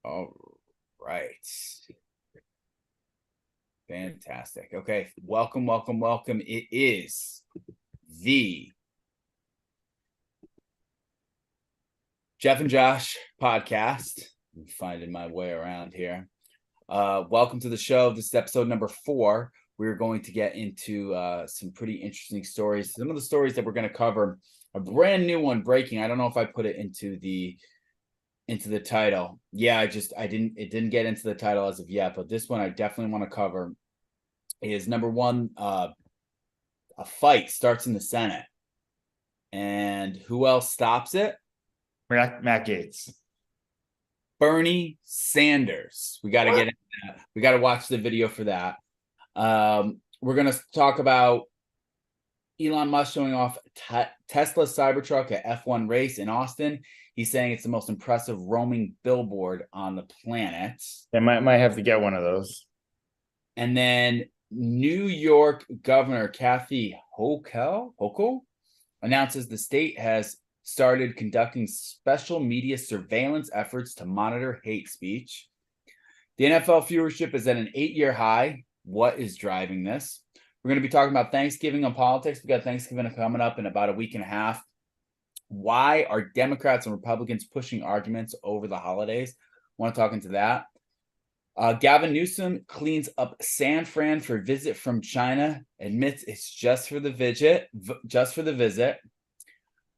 All right. Fantastic. Okay. Welcome, welcome, welcome. It is the Jeff and Josh podcast. I'm finding my way around here. Welcome to the show. This is episode number 4. We're going to get into some pretty interesting stories. Some of the stories that we're going to cover, a brand new one breaking. I don't know if I put it into the title. Yeah, it didn't get into the title as of yet, but this one I definitely want to cover is number one. A fight starts in the Senate, and who else stops it? Matt Gaetz. Bernie Sanders. We got to get into that. We got to watch the video for that. We're going to talk about Elon Musk showing off Tesla Cybertruck at F1 race in Austin. He's saying it's the most impressive roaming billboard on the planet. I might have to get one of those. And then New York Governor Kathy Hochul announces the state has started conducting special media surveillance efforts to monitor hate speech. The NFL viewership is at an 8-year high. What is driving this? We're going to be talking about Thanksgiving and politics. We got Thanksgiving coming up in about a week and a half. Why are Democrats and Republicans pushing arguments over the holidays? I want to talk into that. Gavin Newsom cleans up San Fran for visit from China. Admits it's just for the visit.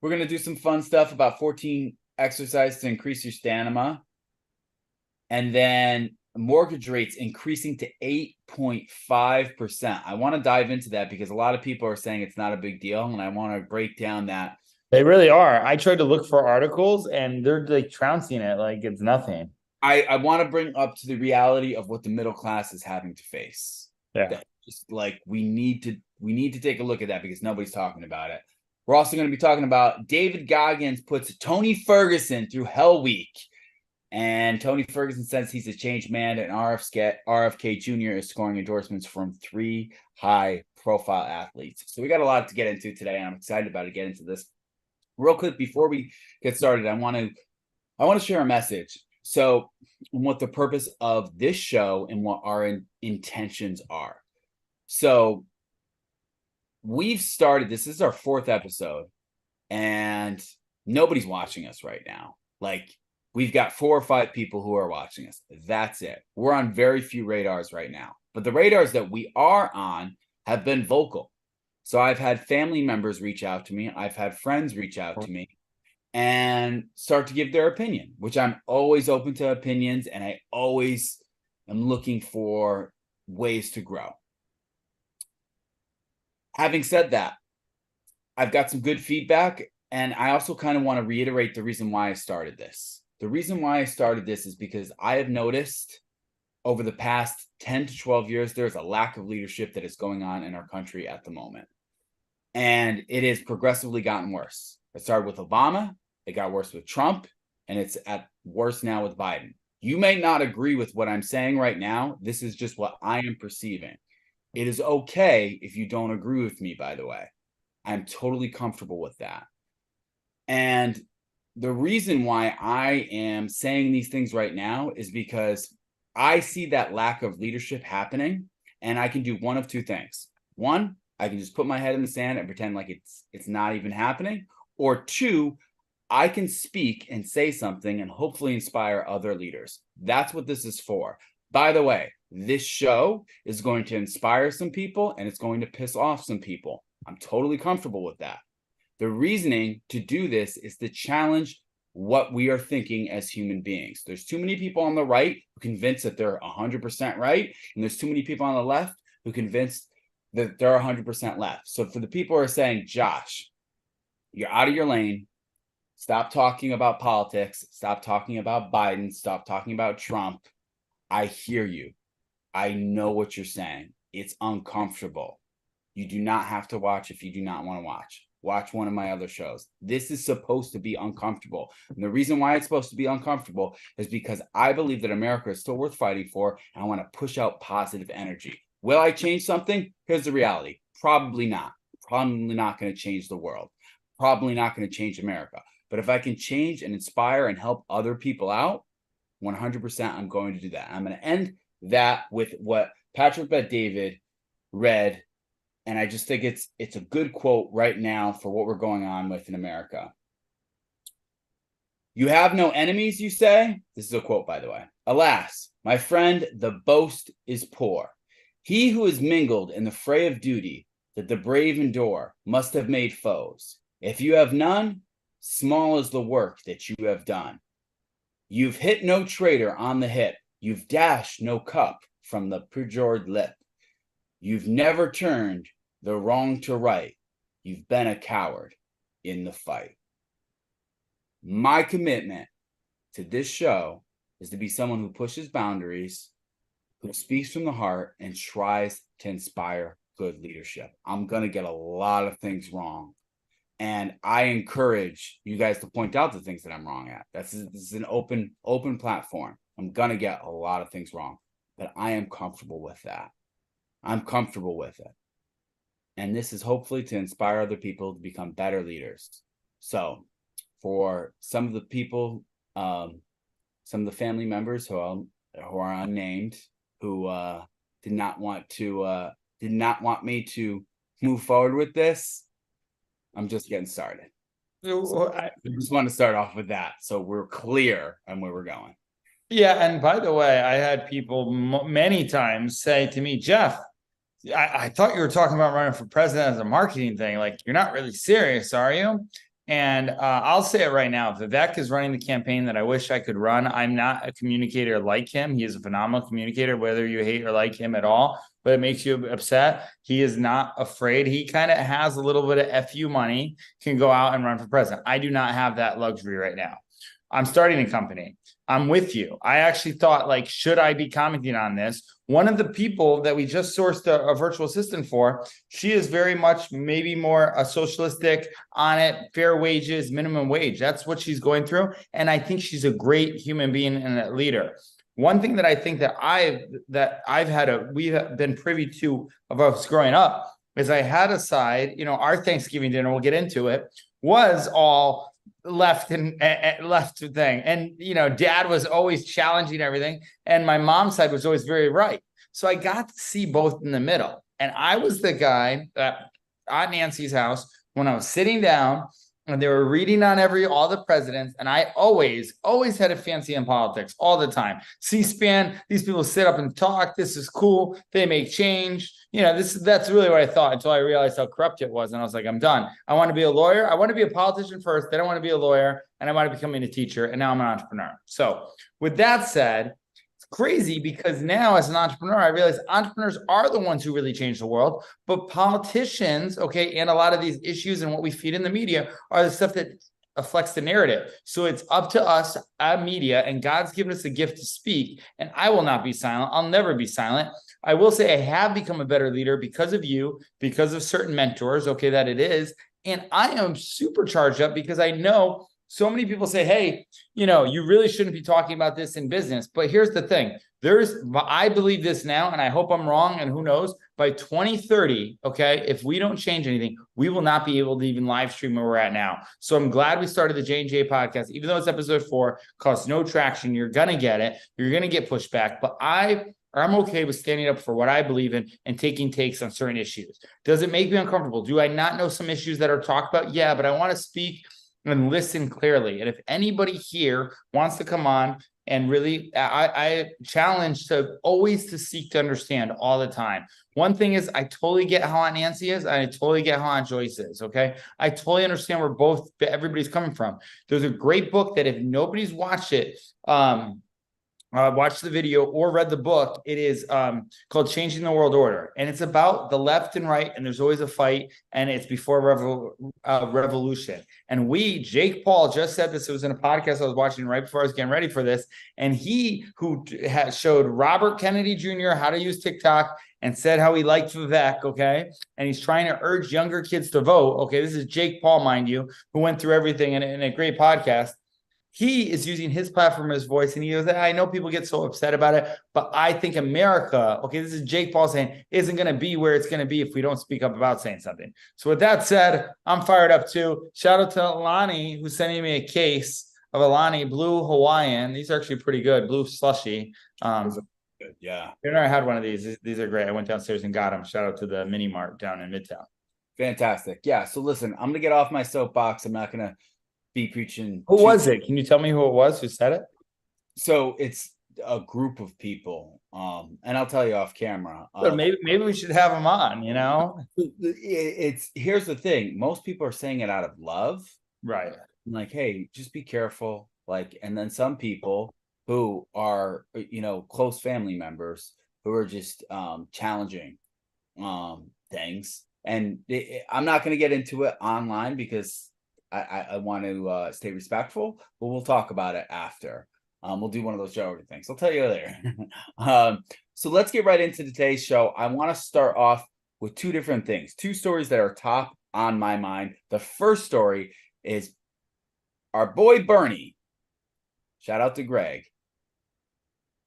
We're going to do some fun stuff about 14 exercises to increase your stamina. And then mortgage rates increasing to 8.5%. I want to dive into that because a lot of people are saying it's not a big deal. And I want to break down that. They really are. I tried to look for articles and they're like trouncing it like it's nothing. I want to bring up to the reality of what the middle class is having to face. Yeah. That just like we need to take a look at that because nobody's talking about it. We're also going to be talking about David Goggins puts Tony Ferguson through Hell Week. And Tony Ferguson says he's a changed man, and RFK Jr. is scoring endorsements from 3 high-profile athletes. So we got a lot to get into today, and I'm excited about to get into this. Real quick, before we get started, I want to share a message. So, what the purpose of this show and what our intentions are. So, we've started. This is our 4th episode, and nobody's watching us right now. Like, we've got 4 or 5 people who are watching us. That's it. We're on very few radars right now. But the radars that we are on have been vocal. So I've had family members reach out to me. I've had friends reach out to me and start to give their opinion, which I'm always open to opinions. And I always am looking for ways to grow. Having said that, I've got some good feedback. And I also kind of want to reiterate the reason why I started this. The reason why I started this is because I have noticed over the past 10 to 12 years, there's a lack of leadership that is going on in our country at the moment. And it has progressively gotten worse. It started with Obama, it got worse with Trump, and it's at worse now with Biden. You may not agree with what I'm saying right now. This is just what I am perceiving. It is okay if you don't agree with me, by the way. I'm totally comfortable with that. And the reason why I am saying these things right now is because I see that lack of leadership happening, and I can do one of 2 things. One, I can just put my head in the sand and pretend like it's not even happening. Or 2, I can speak and say something and hopefully inspire other leaders. That's what this is for. By the way, this show is going to inspire some people and it's going to piss off some people. I'm totally comfortable with that. The reasoning to do this is to challenge what we are thinking as human beings. There's too many people on the right who convinced that they're 100% right, and there's too many people on the left who convinced that they're 100% left. So for the people who are saying, Josh, you're out of your lane, stop talking about politics, stop talking about Biden, stop talking about Trump, I hear you. I know what you're saying. It's uncomfortable. You do not have to watch if you do not want to watch. Watch one of my other shows. This is supposed to be uncomfortable. And the reason why it's supposed to be uncomfortable is because I believe that America is still worth fighting for, and I want to push out positive energy. Will I change something? Here's the reality. Probably not. Probably not going to change the world. Probably not going to change America. But if I can change and inspire and help other people out, 100% I'm going to do that. I'm going to end that with what Patrick Bet-David read. And I just think it's a good quote right now for what we're going on with in America. You have no enemies, you say? This is a quote, by the way. Alas, my friend, the boast is poor. He who is mingled in the fray of duty that the brave endure must have made foes. If you have none, small is the work that you have done. You've hit no traitor on the hip. You've dashed no cup from the perjured lip. You've never turned the wrong to right. You've been a coward in the fight. My commitment to this show is to be someone who pushes boundaries, who speaks from the heart, and tries to inspire good leadership. I'm going to get a lot of things wrong. And I encourage you guys to point out the things that I'm wrong at. This is an open platform. I'm going to get a lot of things wrong, but I am comfortable with that. I'm comfortable with it. And this is hopefully to inspire other people to become better leaders. So for some of the people, some of the family members who are unnamed, who did not want me to move forward with this, I'm just getting started. So I just want to start off with that, so we're clear on where we're going. Yeah, and by the way, I had people many times say to me, Jeff, I thought you were talking about running for president as a marketing thing. Like, you're not really serious, are you? And I'll say it right now. Vivek is running the campaign that I wish I could run. I'm not a communicator like him. He is a phenomenal communicator, whether you hate or like him at all, but it makes you upset. He is not afraid. He kind of has a little bit of FU money, can go out and run for president. I do not have that luxury right now. I'm starting a company. I'm with you. I actually thought, like, should I be commenting on this? One of the people that we just sourced a virtual assistant for, she is very much maybe more a socialistic on it, fair wages, minimum wage. That's what she's going through. And I think she's a great human being and a leader. One thing that I think that we've been privy to of us growing up is I had a side, our Thanksgiving dinner, we'll get into it, was all left thing. And, dad was always challenging everything. And my mom's side was always very right. So I got to see both in the middle. And I was the guy at Nancy's house when I was sitting down and they were reading on all the presidents. And I always had a fancy in politics all the time. C-SPAN, these people sit up and talk. This is cool. They make change. That's really what I thought until I realized how corrupt it was. And I was like, I'm done. I want to be a lawyer. I want to be a politician first. Then I want to be a lawyer. And I want to become a teacher. And now I'm an entrepreneur. So with that said, it's crazy because now as an entrepreneur, I realize entrepreneurs are the ones who really change the world. But politicians, and a lot of these issues and what we feed in the media are the stuff that affects the narrative. So it's up to us, media, and God's given us a gift to speak. And I will not be silent. I'll never be silent. I will say I have become a better leader because of you, because of certain mentors, that it is. And I am super charged up because I know so many people say, hey, you really shouldn't be talking about this in business. But here's the thing. I believe this now, and I hope I'm wrong, and who knows, by 2030, if we don't change anything, we will not be able to even live stream where we're at now. So I'm glad we started the J&J podcast, even though it's episode 4, caused no traction. You're going to get it. You're going to get pushback. But I'm okay with standing up for what I believe in and taking takes on certain issues. Does it make me uncomfortable? Do I not know some issues that are talked about? Yeah, but I want to speak and listen clearly. And if anybody here wants to come on and really, I challenge to always to seek to understand all the time. One thing is I totally get how Aunt Nancy is. I totally get how Aunt Joyce is. I totally understand where everybody's coming from. There's a great book that if nobody's watched it, watched the video or read the book. It is called Changing the World Order. And it's about the left and right. And there's always a fight. And it's before revolution. And Jake Paul just said this. It was in a podcast I was watching right before I was getting ready for this. And he who showed Robert Kennedy Jr. how to use TikTok and said how he liked Vivek, and he's trying to urge younger kids to vote. This is Jake Paul, mind you, who went through everything in a great podcast. He is using his platform, his voice, and he goes, I know people get so upset about it, but I think America, this is Jake Paul saying, isn't going to be where it's going to be if we don't speak up about saying something. So with that said, I'm fired up too. Shout out to Lonnie, who's sending me a case of Alani Blue Hawaiian. These are actually pretty good. Blue slushy. Good. Yeah. I've never had one of these. These are great. I went downstairs and got them. Shout out to the mini mart down in Midtown. Fantastic. Yeah. So listen, I'm gonna get off my soapbox. I'm not gonna be preaching. Who was it? Can you tell me who it was who said it? So it's a group of people. And I'll tell you off camera. Maybe we should have them on, you know? It's here's the thing. Most people are saying it out of love. Right. Like, hey, just be careful. Like, and then some people who are, close family members who are just challenging things. And I'm not going to get into it online because I want to stay respectful, but we'll talk about it after. We'll do one of those Joe things. I'll tell you later. So let's get right into today's show. I want to start off with two different things, two stories that are top on my mind. The first story is our boy Bernie, shout out to Greg,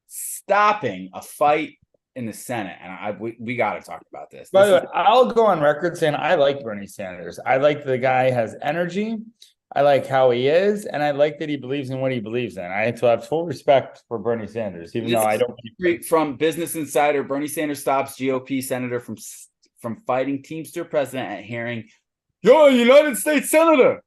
stopping a fight in the Senate. And we got to talk about this. By the way, I'll go on record saying I like Bernie Sanders. I like the guy has energy. I like how he is, and I like that he believes in what he believes in. I have full respect for Bernie Sanders, even though I don't. From Business Insider, Bernie Sanders stops GOP senator from fighting Teamster president at hearing. You're a United States senator.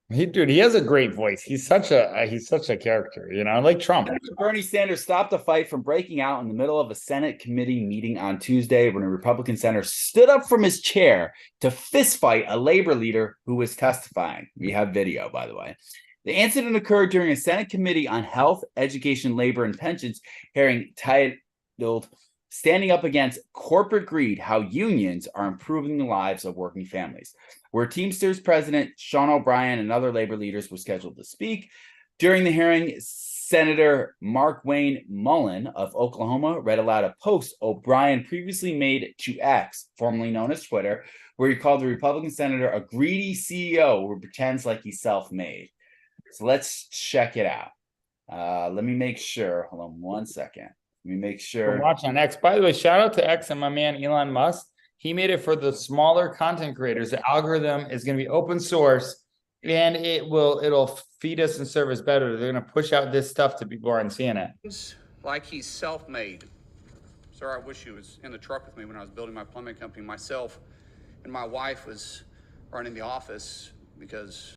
He has a great voice. He's such a character, like Trump. Bernie Sanders stopped a fight from breaking out in the middle of a Senate committee meeting on Tuesday when a Republican senator stood up from his chair to fistfight a labor leader who was testifying. We have video, by the way. The incident occurred during a Senate committee on health, education, labor, and pensions hearing titled Standing Up Against Corporate Greed, How Unions Are Improving the Lives of Working Families, where Teamsters President Sean O'Brien and other labor leaders were scheduled to speak. During the hearing, Senator Mark Wayne Mullen of Oklahoma read aloud a post O'Brien previously made to X, formerly known as Twitter, where he called the Republican senator a greedy CEO who pretends like he's self-made. So let's check it out. Let me make sure. Hold on one second. Let me make sure. Watch on X. By the way, shout out to X and my man Elon Musk. He made it for the smaller content creators. The algorithm is going to be open source, and it'll feed us and serve us better. They're going to push out this stuff to people who aren't seeing it. Like he's self-made. Sir, I wish he was in the truck with me when I was building my plumbing company. Myself and my wife was running the office because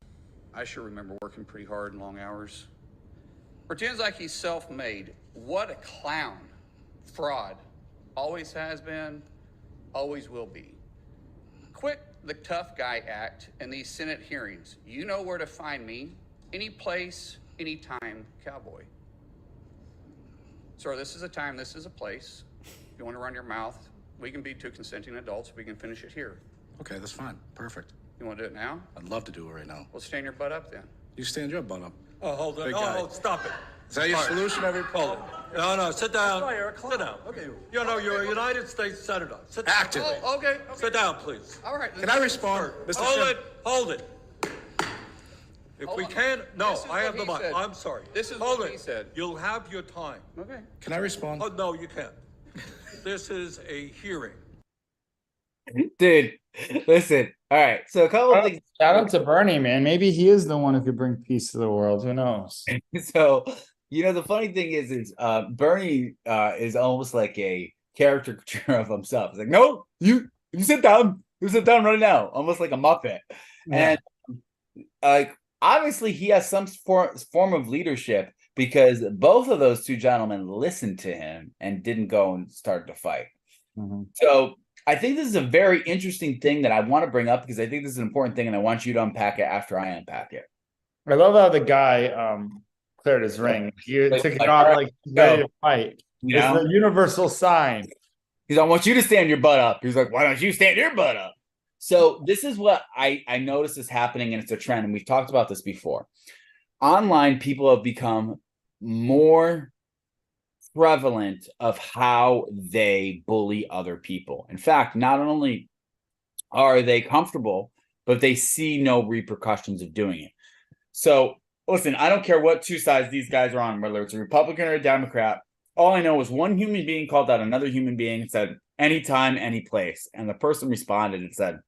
I sure remember working pretty hard and long hours. Pretends like he's self-made. What a clown. Fraud. Always has been, always will be. Quit the tough guy act in these Senate hearings. You know where to find me. Any place, anytime, cowboy. Sir, this is a time, this is a place. If you want to run your mouth, we can be two consenting adults. We can finish it here. Okay, that's fine. Perfect. You want to do it now? I'd love to do it right now. Well, stand your butt up then. You stand your butt up. Oh, hold on. Big guy. Oh, stop it. Is that your solution, Hold it. No, sit down. Sit down. Okay. You're a United States Senator. Sit down. Active. Oh, okay. Sit down, please. All right. Can I respond, Mr. Hold it. If Hold we on. can, no, This is I have what the he mic. said. I'm sorry. This is hold what it. he said. You'll have your time. Okay. Can I respond? Oh, no, you can't. This is a hearing. Dude, listen. All right. So a couple of things. Shout out to Bernie, man. Maybe he is the one who could bring peace to the world. Who knows? So, the funny thing is Bernie is almost like a caricature of himself. It's like, no, you sit down. You sit down right now. Almost like a Muppet. Yeah. And obviously he has some form of leadership because both of those two gentlemen listened to him and didn't go and start to fight. Mm-hmm. So I think this is a very interesting thing that I want to bring up because I think this is an important thing and I want you to unpack it after I unpack it. I love how the guy cleared his ring. He took it off like ready to fight. It's the universal sign. He's like, I want you to stand your butt up. He's like, why don't you stand your butt up? So this is what I notice is happening, and it's a trend, and we've talked about this before. Online, people have become more prevalent of how they bully other people. In fact, not only are they comfortable, but they see no repercussions of doing it. So listen, I don't care what two sides these guys are on, whether it's a Republican or a Democrat. All I know is one human being called out another human being and said, anytime, any place. And the person responded and said,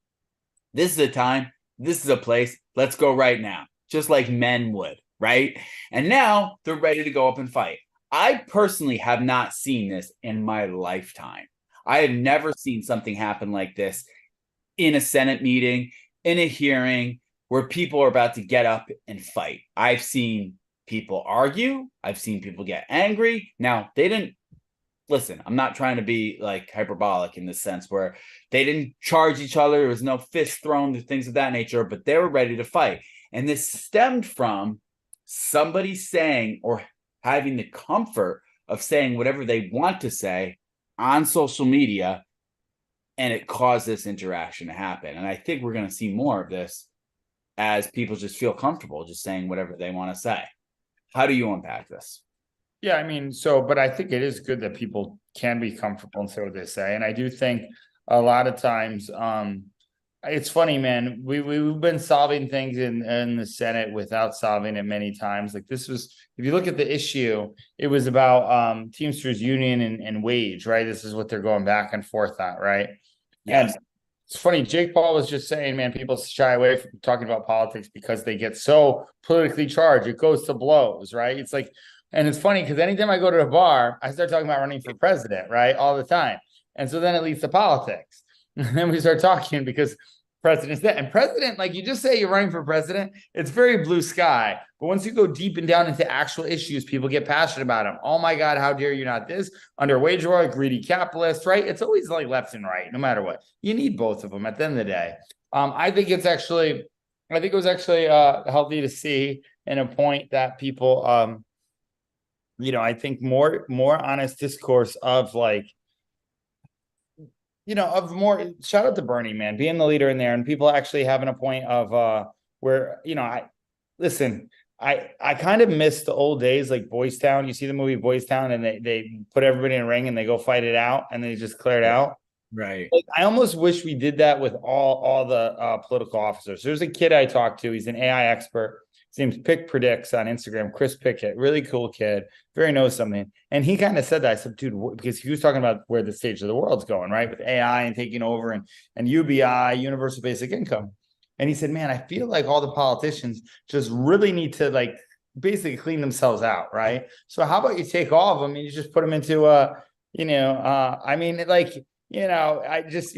this is a time, this is a place, let's go right now. Just like men would, right? And now they're ready to go up and fight. I personally have not seen this in my lifetime. I have never seen something happen like this in a Senate meeting, in a hearing where people are about to get up and fight. I've seen people argue. I've seen people get angry. Now, they didn't listen. I'm not trying to be like hyperbolic in the sense where they didn't charge each other. There was no fist thrown, things of that nature, but they were ready to fight. And this stemmed from somebody saying or having the comfort of saying whatever they want to say on social media, and it caused this interaction to happen. And I think we're going to see more of this as people just feel comfortable just saying whatever they want to say. How do you unpack this? Yeah, I mean, but I think it is good that people can be comfortable and say what they say. And I do think a lot of times, it's funny, man. We've been solving things in the Senate without solving it many times. Like this was, if you look at the issue, it was about Teamsters Union and wage, right? This is what they're going back and forth on, right? Yes. And it's funny, Jake Paul was just saying, man, people shy away from talking about politics because they get so politically charged. It goes to blows, right? It's like, and it's funny because anytime I go to a bar, I start talking about running for president, right? All the time. And so then it leads to politics. And then we start talking because president's that. And president, like you just say you're running for president, it's very blue sky. But once you go deep and down into actual issues, people get passionate about them. Oh my God, how dare you not this? Under wage war, greedy capitalist, right? It's always like left and right, no matter what. You need both of them at the end of the day. I think it was actually healthy to see in a point that people I think more honest discourse of like, of more shout out to Bernie, man, being the leader in there and people actually having a point of where, I kind of miss the old days like Boys Town. You see the movie Boys Town and they put everybody in a ring and they go fight it out and they just clear it out. Right. Like, I almost wish we did that with all the political officers. There's a kid I talked to. He's an AI expert. His name's Pick Predicts on Instagram. Chris Pickett, really cool kid, very knows something. And he kind of said that. I said, dude, because he was talking about where the stage of the world's going, right? With AI and taking over and UBI, universal basic income. And he said, man, I feel like all the politicians just really need to like basically clean themselves out, right? So how about you take all of them and you just put them into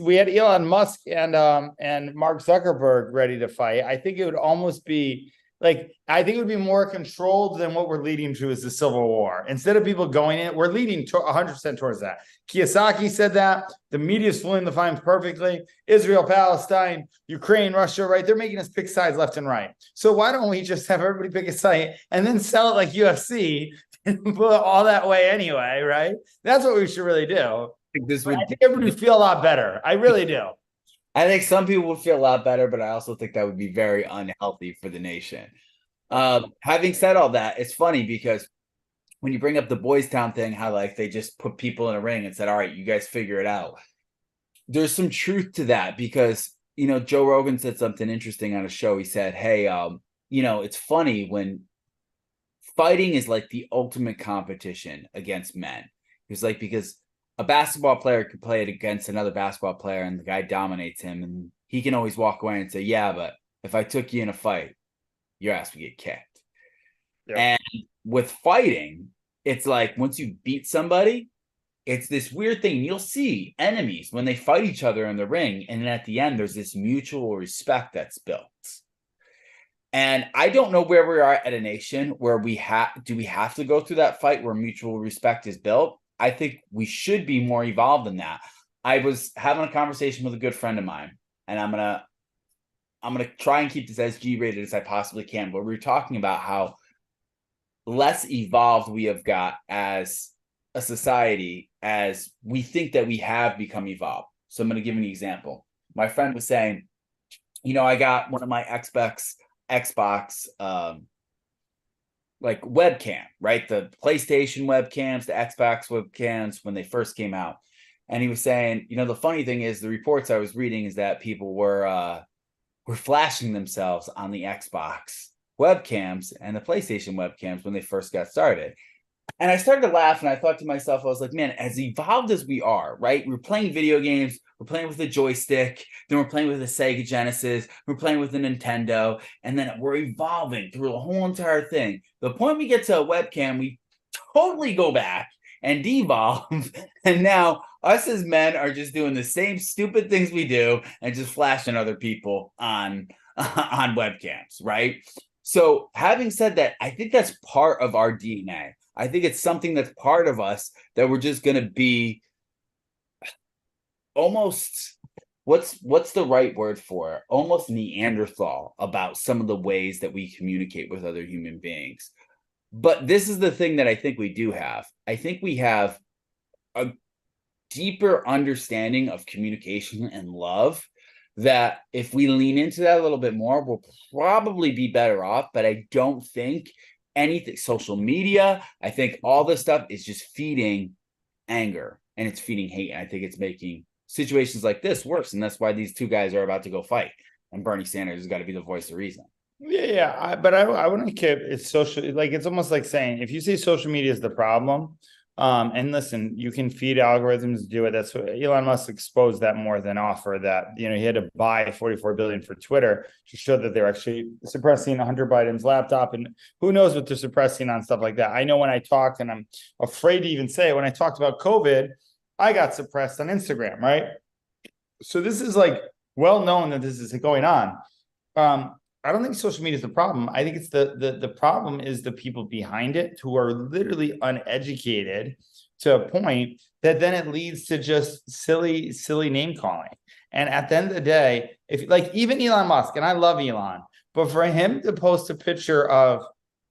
we had Elon Musk and Mark Zuckerberg ready to fight. I think it would almost be I think it would be more controlled than what we're leading to is the Civil War. Instead of people going in, we're leading to 100% towards that. Kiyosaki said that. The media is filling the fines perfectly. Israel, Palestine, Ukraine, Russia, right? They're making us pick sides left and right. So why don't we just have everybody pick a side and then sell it like UFC and put it all that way anyway, right? That's what we should really do. I think everybody would feel a lot better. I really do. I think some people would feel a lot better, but I also think that would be very unhealthy for the nation. Having said all that, it's funny because when you bring up the Boys Town thing, how like they just put people in a ring and said, all right, you guys figure it out. There's some truth to that because, Joe Rogan said something interesting on a show. He said, hey, it's funny when fighting is like the ultimate competition against men. He was like, because a basketball player could play it against another basketball player and the guy dominates him and he can always walk away and say, yeah, but if I took you in a fight, your ass would get kicked. Yeah. And with fighting, it's like once you beat somebody, it's this weird thing. You'll see enemies when they fight each other in the ring. And at the end, there's this mutual respect that's built. And I don't know where we are at a nation where do we have to go through that fight where mutual respect is built? I think we should be more evolved than that. I was having a conversation with a good friend of mine, and I'm gonna try and keep this as G-rated as I possibly can. But we were talking about how less evolved we have got as a society as we think that we have become evolved. So I'm going to give an example. My friend was saying, I got one of my Xbox like webcam, right? The PlayStation webcams, the Xbox webcams when they first came out. And he was saying, the funny thing is the reports I was reading is that people were flashing themselves on the Xbox webcams and the PlayStation webcams when they first got started. And I started to laugh, and I thought to myself, I was like, man, as evolved as we are, right? We're playing video games, we're playing with a joystick, then we're playing with a Sega Genesis, we're playing with a Nintendo, and then we're evolving through the whole entire thing. The point we get to a webcam, we totally go back and devolve. And now us as men are just doing the same stupid things we do and just flashing other people on webcams, right? So having said that, I think that's part of our DNA. I think it's something that's part of us that we're just going to be almost, what's the right word for it? Almost Neanderthal about some of the ways that we communicate with other human beings. But this is the thing that I think we do have. I think we have a deeper understanding of communication and love that if we lean into that a little bit more, we'll probably be better off. But I don't think anything, social media, I think all this stuff is just feeding anger and it's feeding hate. And I think it's making situations like this worse. And that's why these two guys are about to go fight. And Bernie Sanders has got to be the voice of reason. Yeah. But I wouldn't care. It's social. Like, it's almost like saying, if you say social media is the problem, and listen, you can feed algorithms to do it. That's what Elon Musk exposed that more than offer that, he had to buy 44 billion for Twitter to show that they're actually suppressing Hunter Biden's laptop. And who knows what they're suppressing on stuff like that. I know when I talked, and I'm afraid to even say it, when I talked about COVID, I got suppressed on Instagram, right? So this is like well known that this is going on. I don't think social media is the problem. I think it's the problem is the people behind it who are literally uneducated to a point that then it leads to just silly name calling. And at the end of the day, if like even Elon Musk, and I love Elon, but for him to post a picture of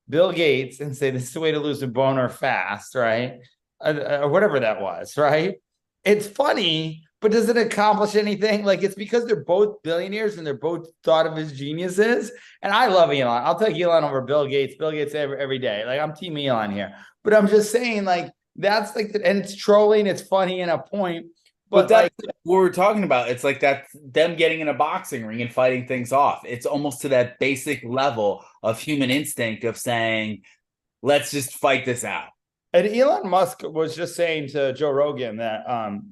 Bill Gates and say this is the way to lose a boner fast, right? Or whatever that was, right? It's funny, but does it accomplish anything? Like, it's because they're both billionaires and they're both thought of as geniuses. And I love Elon. I'll take Elon over Bill Gates. Bill Gates every day. Like, I'm team Elon here. But I'm just saying, like, that's like, and it's trolling. It's funny in a point. But that's like what we're talking about. It's like that them getting in a boxing ring and fighting things off. It's almost to that basic level of human instinct of saying, let's just fight this out. And Elon Musk was just saying to Joe Rogan that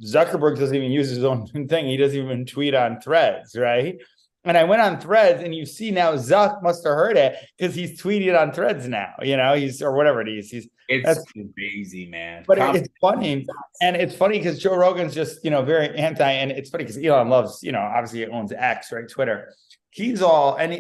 Zuckerberg doesn't even use his own thing. He doesn't even tweet on Threads, right? And I went on Threads, and you see now Zuck must have heard it because he's tweeted on Threads now. He's or whatever it is. It's crazy, man. But it's funny, and it's funny because Joe Rogan's just very anti, and it's funny because Elon loves obviously he owns X, right? Twitter. He's all, and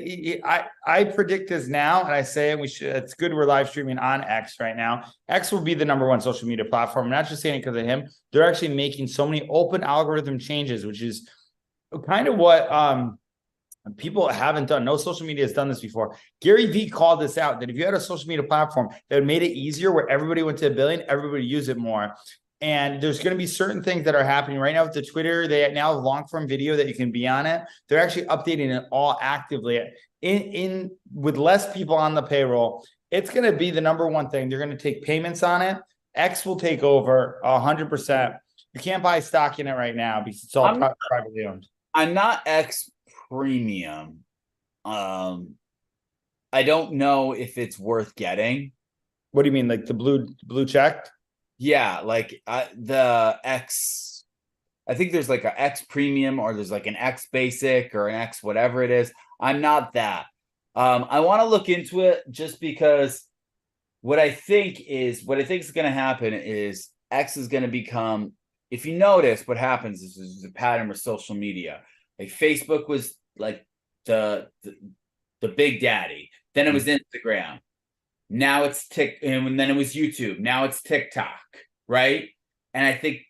I predict this now, and I say it's good we're live streaming on X right now. X will be the #1 social media platform. I'm not just saying it because of him. They're actually making so many open algorithm changes, which is kind of what people haven't done. No social media has done this before. Gary Vee called this out, that if you had a social media platform that made it easier where everybody went to a billion, everybody use it more. And there's going to be certain things that are happening right now with the Twitter. They now have long form video that you can be on it. They're actually updating it all actively in with less people on the payroll. It's going to be the #1 thing. They're going to take payments on it. X will take over 100%. You can't buy stock in it right now because it's all privately owned. I'm not X premium. I don't know if it's worth getting. What do you mean, like the blue check? Yeah, like the X, I think there's like an X premium or there's like an X basic or an X whatever it is. I'm not that. I want to look into it just because what I think is going to happen is X is going to become, if you notice what happens is there's a pattern with social media. Like Facebook was like the big daddy. Then it was Instagram. Now it's and then it was YouTube. Now it's TikTok, right? And I think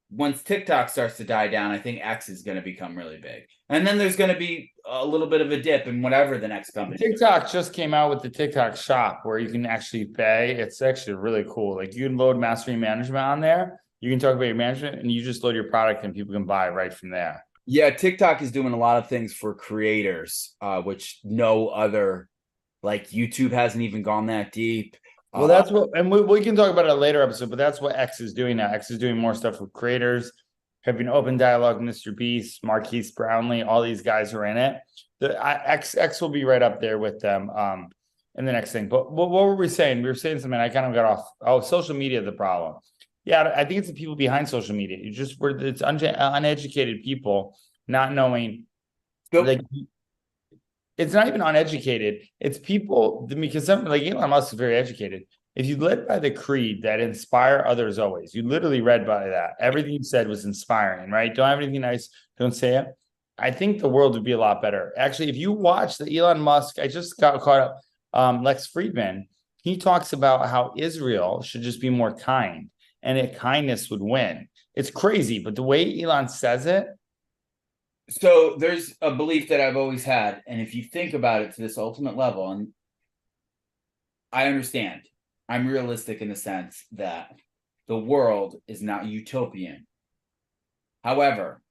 once TikTok starts to die down, I think X is going to become really big. And then there's going to be a little bit of a dip in whatever the next company. TikTok just came out with the TikTok shop where you can actually pay. It's actually really cool. Like, you can load mastery management on there. You can talk about your management and you just load your product and people can buy right from there. Yeah, TikTok is doing a lot of things for creators, which no other, like YouTube hasn't even gone that deep. Well, that's what, and we can talk about it in a later episode, but that's what X is doing now. X is doing more stuff with creators, having open dialogue, Mr. Beast, Marquise Brownlee, all these guys are in it. The X will be right up there with them. in the next thing. But what were we saying? We were saying something. I kind of got off. Oh, social media, the problem. Yeah, I think it's the people behind social media. It's uneducated people not knowing. Like, it's not even uneducated. It's people, because something like Elon Musk is very educated. If you led by the creed that inspire others always, you literally read by that. Everything you said was inspiring, right? Don't have anything nice, don't say it. I think the world would be a lot better. Actually, if you watch the Elon Musk, I just got caught up, Lex Friedman, he talks about how Israel should just be more kind and that kindness would win. It's crazy, but the way Elon says it. So there's a belief that I've always had, and if you think about it to this ultimate level, and I understand, I'm realistic in the sense that the world is not utopian. However,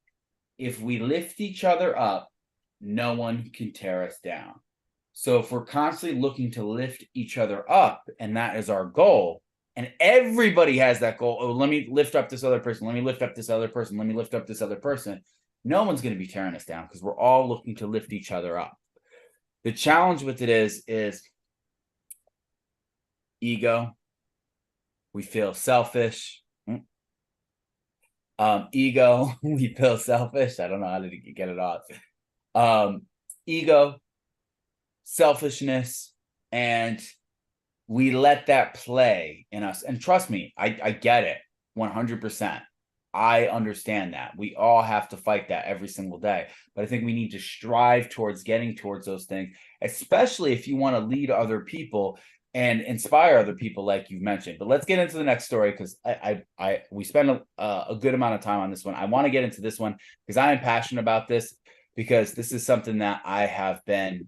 if we lift each other up, no one can tear us down. So if we're constantly looking to lift each other up, and that is our goal, and everybody has that goal, oh, let me lift up this other person, let me lift up this other person, let me lift up this other person, no one's going to be tearing us down because we're all looking to lift each other up. The challenge with it is ego. We feel selfish. Ego, we feel selfish. I don't know how to get it off. Ego, selfishness, and we let that play in us. And trust me, I get it 100%. I understand that. We all have to fight that every single day. But I think we need to strive towards getting towards those things, especially if you want to lead other people and inspire other people, like you've mentioned. But let's get into the next story, because we spent a good amount of time on this one. I want to get into this one because I am passionate about this, because this is something that I've been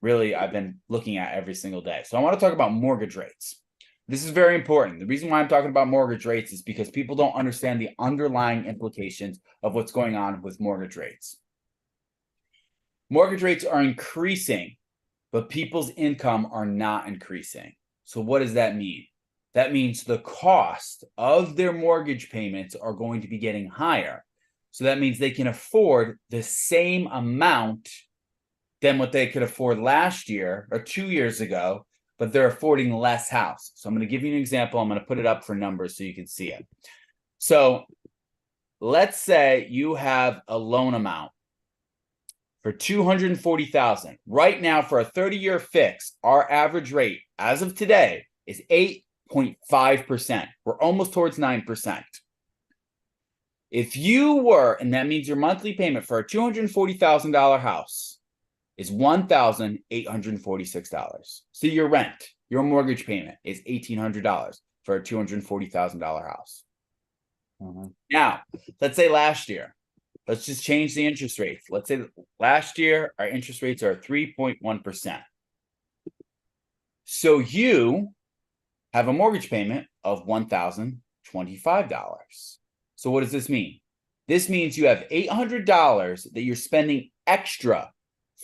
looking at every single day. So I want to talk about mortgage rates. This is very important. The reason why I'm talking about mortgage rates is because people don't understand the underlying implications of what's going on with mortgage rates. Mortgage rates are increasing, but people's income are not increasing. So what does that mean? That means the cost of their mortgage payments are going to be getting higher. So that means they can afford the same amount than what they could afford last year or 2 years ago, but they're affording less house. So I'm going to give you an example. I'm going to put it up for numbers so you can see it. So let's say you have a loan amount for $240,000. Right now, for a 30-year fix, our average rate as of today is 8.5%. We're almost towards 9%. If you were, and that means your monthly payment for a $240,000 house is $1,846. So your rent, your mortgage payment is $1,800 for a $240,000 house. Now, let's say last year, let's just change the interest rates. Let's say last year, our interest rates are 3.1%. So you have a mortgage payment of $1,025. So what does this mean? This means you have $800 that you're spending extra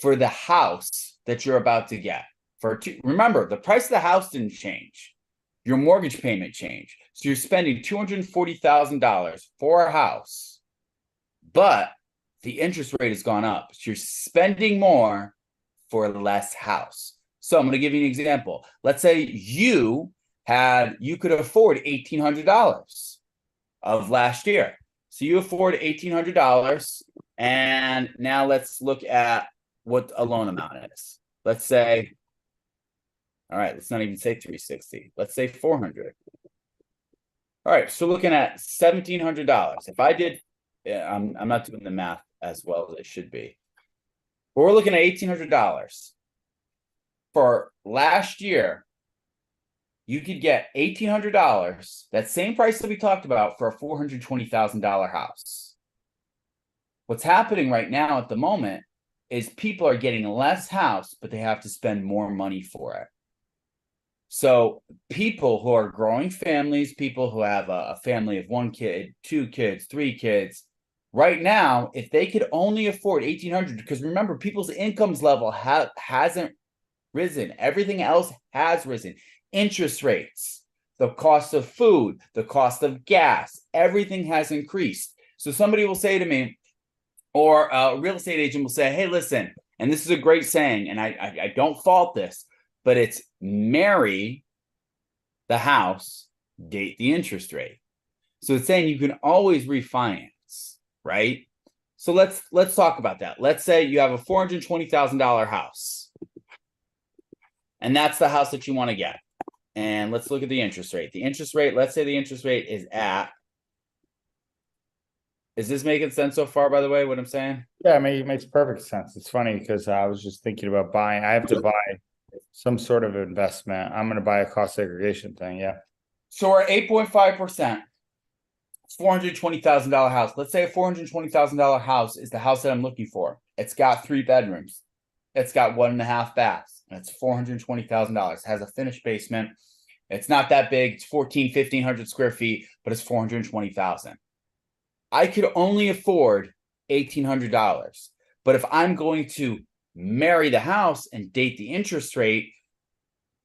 for the house that you're about to get. Remember, the price of the house didn't change. Your mortgage payment changed. So you're spending $240,000 for a house, but the interest rate has gone up. So you're spending more for less house. So I'm going to give you an example. Let's say you could afford $1,800 of last year. So you afford $1,800, and now let's look at what a loan amount is. Let's say, all right, let's not even say 360. Let's say 400. All right, so looking at $1,700. If I did, I'm not doing the math as well as it should be. But we're looking at $1,800. For last year, you could get $1,800, that same price that we talked about, for a $420,000 house. What's happening right now at the moment is people are getting less house, but they have to spend more money for it. So people who are growing families, people who have a family of 1 kid, 2 kids, 3 kids, right now, if they could only afford $1,800, because remember, people's incomes level hasn't risen. Everything else has risen. Interest rates, the cost of food, the cost of gas, everything has increased. So somebody will say to me, or a real estate agent will say, hey, listen, and this is a great saying, and I don't fault this, but it's marry the house, date the interest rate. So it's saying you can always refinance, right? So let's talk about that. Let's say you have a $420,000 house, and that's the house that you want to get. And let's look at the interest rate. The interest rate, let's say the interest rate is at. Is this making sense so far, by the way, what I'm saying? Yeah, it makes perfect sense. It's funny because I was just thinking about buying. I have to buy some sort of investment. I'm going to buy a cost segregation thing. Yeah. So we're at 8.5%. It's $420,000 house. Let's say a $420,000 house is the house that I'm looking for. It's got 3 bedrooms. It's got 1.5 baths. And it's $420,000. It has a finished basement. It's not that big. It's 1,500 square feet, but it's $420,000. I could only afford $1,800. But if I'm going to marry the house and date the interest rate,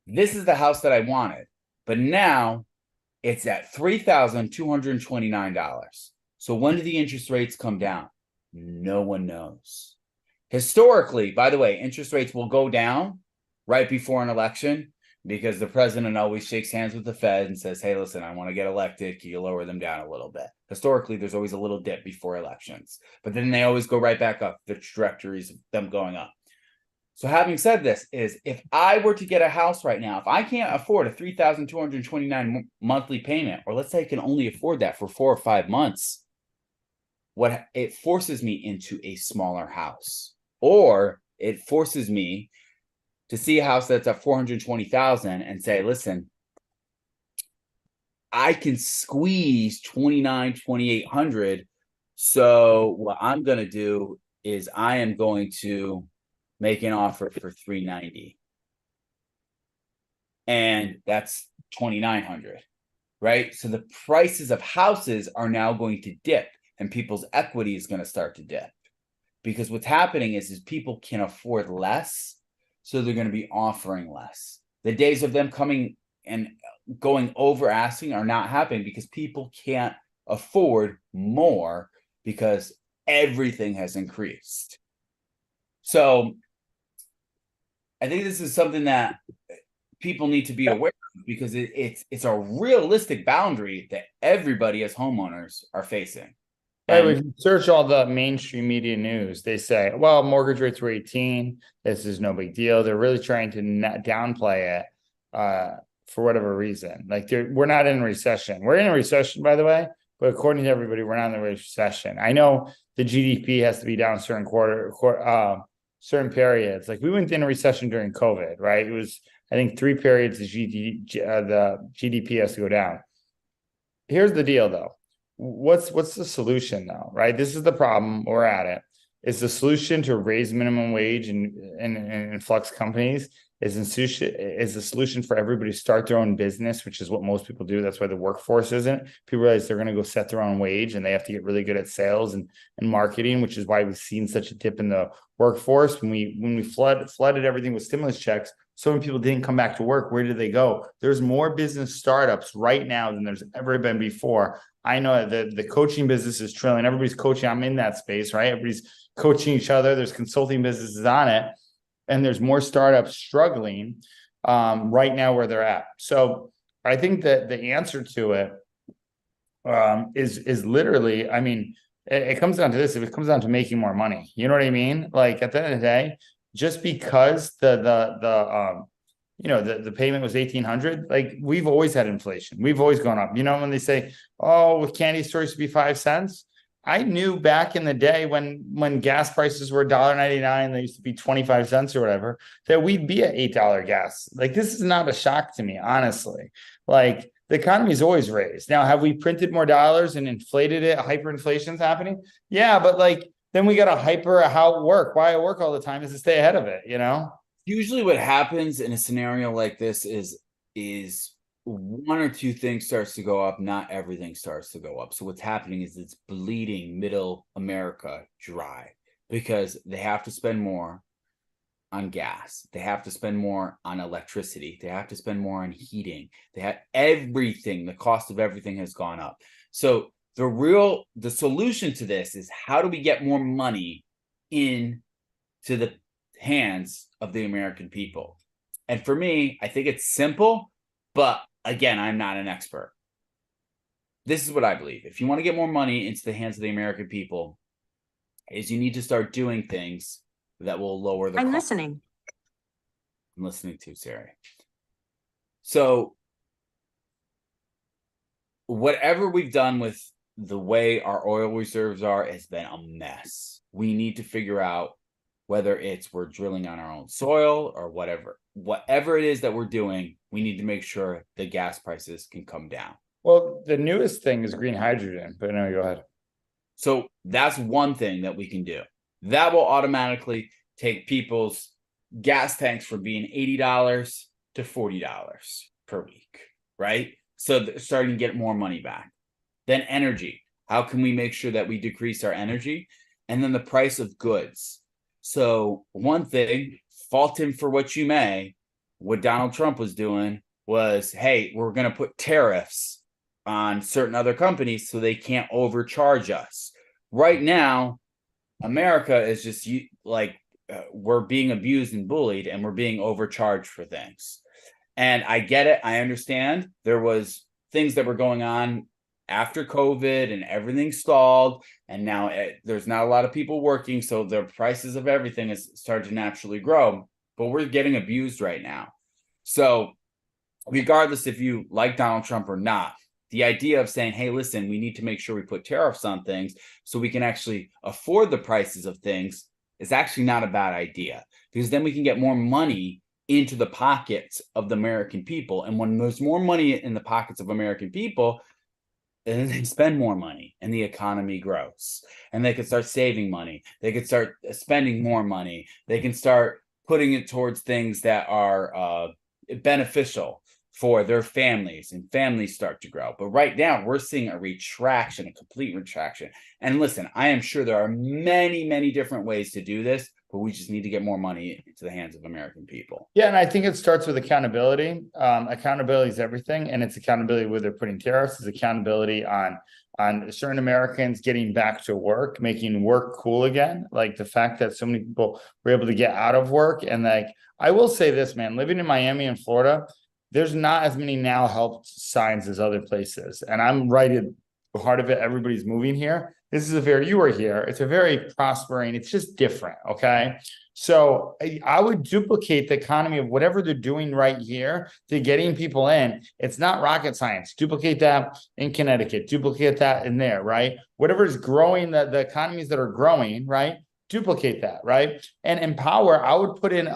this is the house that I wanted. But now it's at $3,229. So when do the interest rates come down? No one knows. Historically, by the way, interest rates will go down right before an election because the president always shakes hands with the Fed and says, hey, listen, I want to get elected. Can you lower them down a little bit? Historically, there's always a little dip before elections, but then they always go right back up. The trajectories of them going up. So having said this, is if I were to get a house right now, if I can't afford a $3,229 monthly payment, or let's say I can only afford that for 4 or 5 months, what it forces me into a smaller house, or it forces me to see a house that's at 420,000 and say, listen, I can squeeze 2,800. So what I'm going to do is I am going to make an offer for 390. And that's 2,900, right? So the prices of houses are now going to dip and people's equity is going to start to dip because what's happening is people can afford less. So they're going to be offering less. The days of them coming and going over asking are not happening because people can't afford more because everything has increased. So I think this is something that people need to be aware of because it's a realistic boundary that everybody as homeowners are facing. Right, we can search all the mainstream media news. They say, well, mortgage rates were 18. This is no big deal. They're really trying to downplay it for whatever reason. Like we're not in a recession. We're in a recession, by the way, but according to everybody, we're not in a recession. I know the GDP has to be down certain certain periods. Like we went in a recession during COVID, right? It was, I think, 3 periods the GDP has to go down. Here's the deal, though. What's the solution though, right? This is the problem. We're at it. Is the solution to raise minimum wage and influx companies? Is the solution for everybody to start their own business, which is what most people do. That's why the workforce isn't. People realize they're going to go set their own wage and they have to get really good at sales and marketing, which is why we've seen such a dip in the workforce. When we flooded everything with stimulus checks, so many people didn't come back to work. Where did they go? There's more business startups right now than there's ever been before. I know that the coaching business is trillion. Everybody's coaching. I'm in that space, right? Everybody's coaching each other. There's consulting businesses on it. And there's more startups struggling right now where they're at. So I think that the answer to it is literally, I mean, it comes down to this. If it comes down to making more money, you know what I mean? Like at the end of the day, just because the payment was 1,800, like we've always had inflation. We've always gone up. You know, when they say, oh, with candy stores to be 5 cents. I knew back in the day when gas prices were $1.99, they used to be 25 cents or whatever, that we'd be at $8 gas. Like this is not a shock to me, honestly. Like the economy's always raised. Now, have we printed more dollars and inflated it? Hyperinflation's happening? Yeah, but like then we got to hyper how it work. Why I work all the time is to stay ahead of it, you know? Usually what happens in a scenario like this is one or two things starts to go up, not everything starts to go up. So what's happening is it's bleeding middle America dry because they have to spend more on gas. They have to spend more on electricity. They have to spend more on heating. They have everything. The cost of everything has gone up. So the solution to this is how do we get more money into the hands of the American people? And for me, I think it's simple, but again, I'm not an expert. This is what I believe. If you want to get more money into the hands of the American people, is you need to start doing things that will lower the I'm cost. listening. I'm listening to Sari. So whatever we've done with the way our oil reserves are has been a mess. We need to figure out whether it's we're drilling on our own soil or whatever it is that we're doing, we need to make sure the gas prices can come down. Well, the newest thing is green hydrogen, but no, go ahead. So that's one thing that we can do. That will automatically take people's gas tanks from being $80 to $40 per week, right? So they're starting to get more money back. Then energy. How can we make sure that we decrease our energy? And then the price of goods. So one thing, fault him for what you may, what Donald Trump was doing was, hey, we're going to put tariffs on certain other companies so they can't overcharge us. Right now, America is just we're being abused and bullied, and we're being overcharged for things. And I get it. I understand there was things that were going on after COVID and everything stalled. And now there's not a lot of people working. So the prices of everything is starting to naturally grow, but we're getting abused right now. So regardless if you like Donald Trump or not, the idea of saying, hey, listen, we need to make sure we put tariffs on things so we can actually afford the prices of things is actually not a bad idea, because then we can get more money into the pockets of the American people. And when there's more money in the pockets of American people, and they spend more money and the economy grows, and they can start saving money. They can start spending more money. They can start putting it towards things that are beneficial for their families, and families start to grow. But right now we're seeing a complete retraction. And listen, I am sure there are many, many different ways to do this, but we just need to get more money into the hands of American people. Yeah, and I think it starts with accountability. Accountability is everything, and it's accountability where they're putting tariffs. It's accountability on certain Americans getting back to work, making work cool again. Like the fact that so many people were able to get out of work. And like, I will say this, man, living in Miami and Florida, there's not as many now help signs as other places. And I'm right at the heart of it. Everybody's moving here. This is you are here. It's a very prospering, it's just different. Okay. So I would duplicate the economy of whatever they're doing right here to getting people in. It's not rocket science. Duplicate that in Connecticut, duplicate that in there, right? Whatever is growing, the economies that are growing, right? Duplicate that, right? And empower, I would put in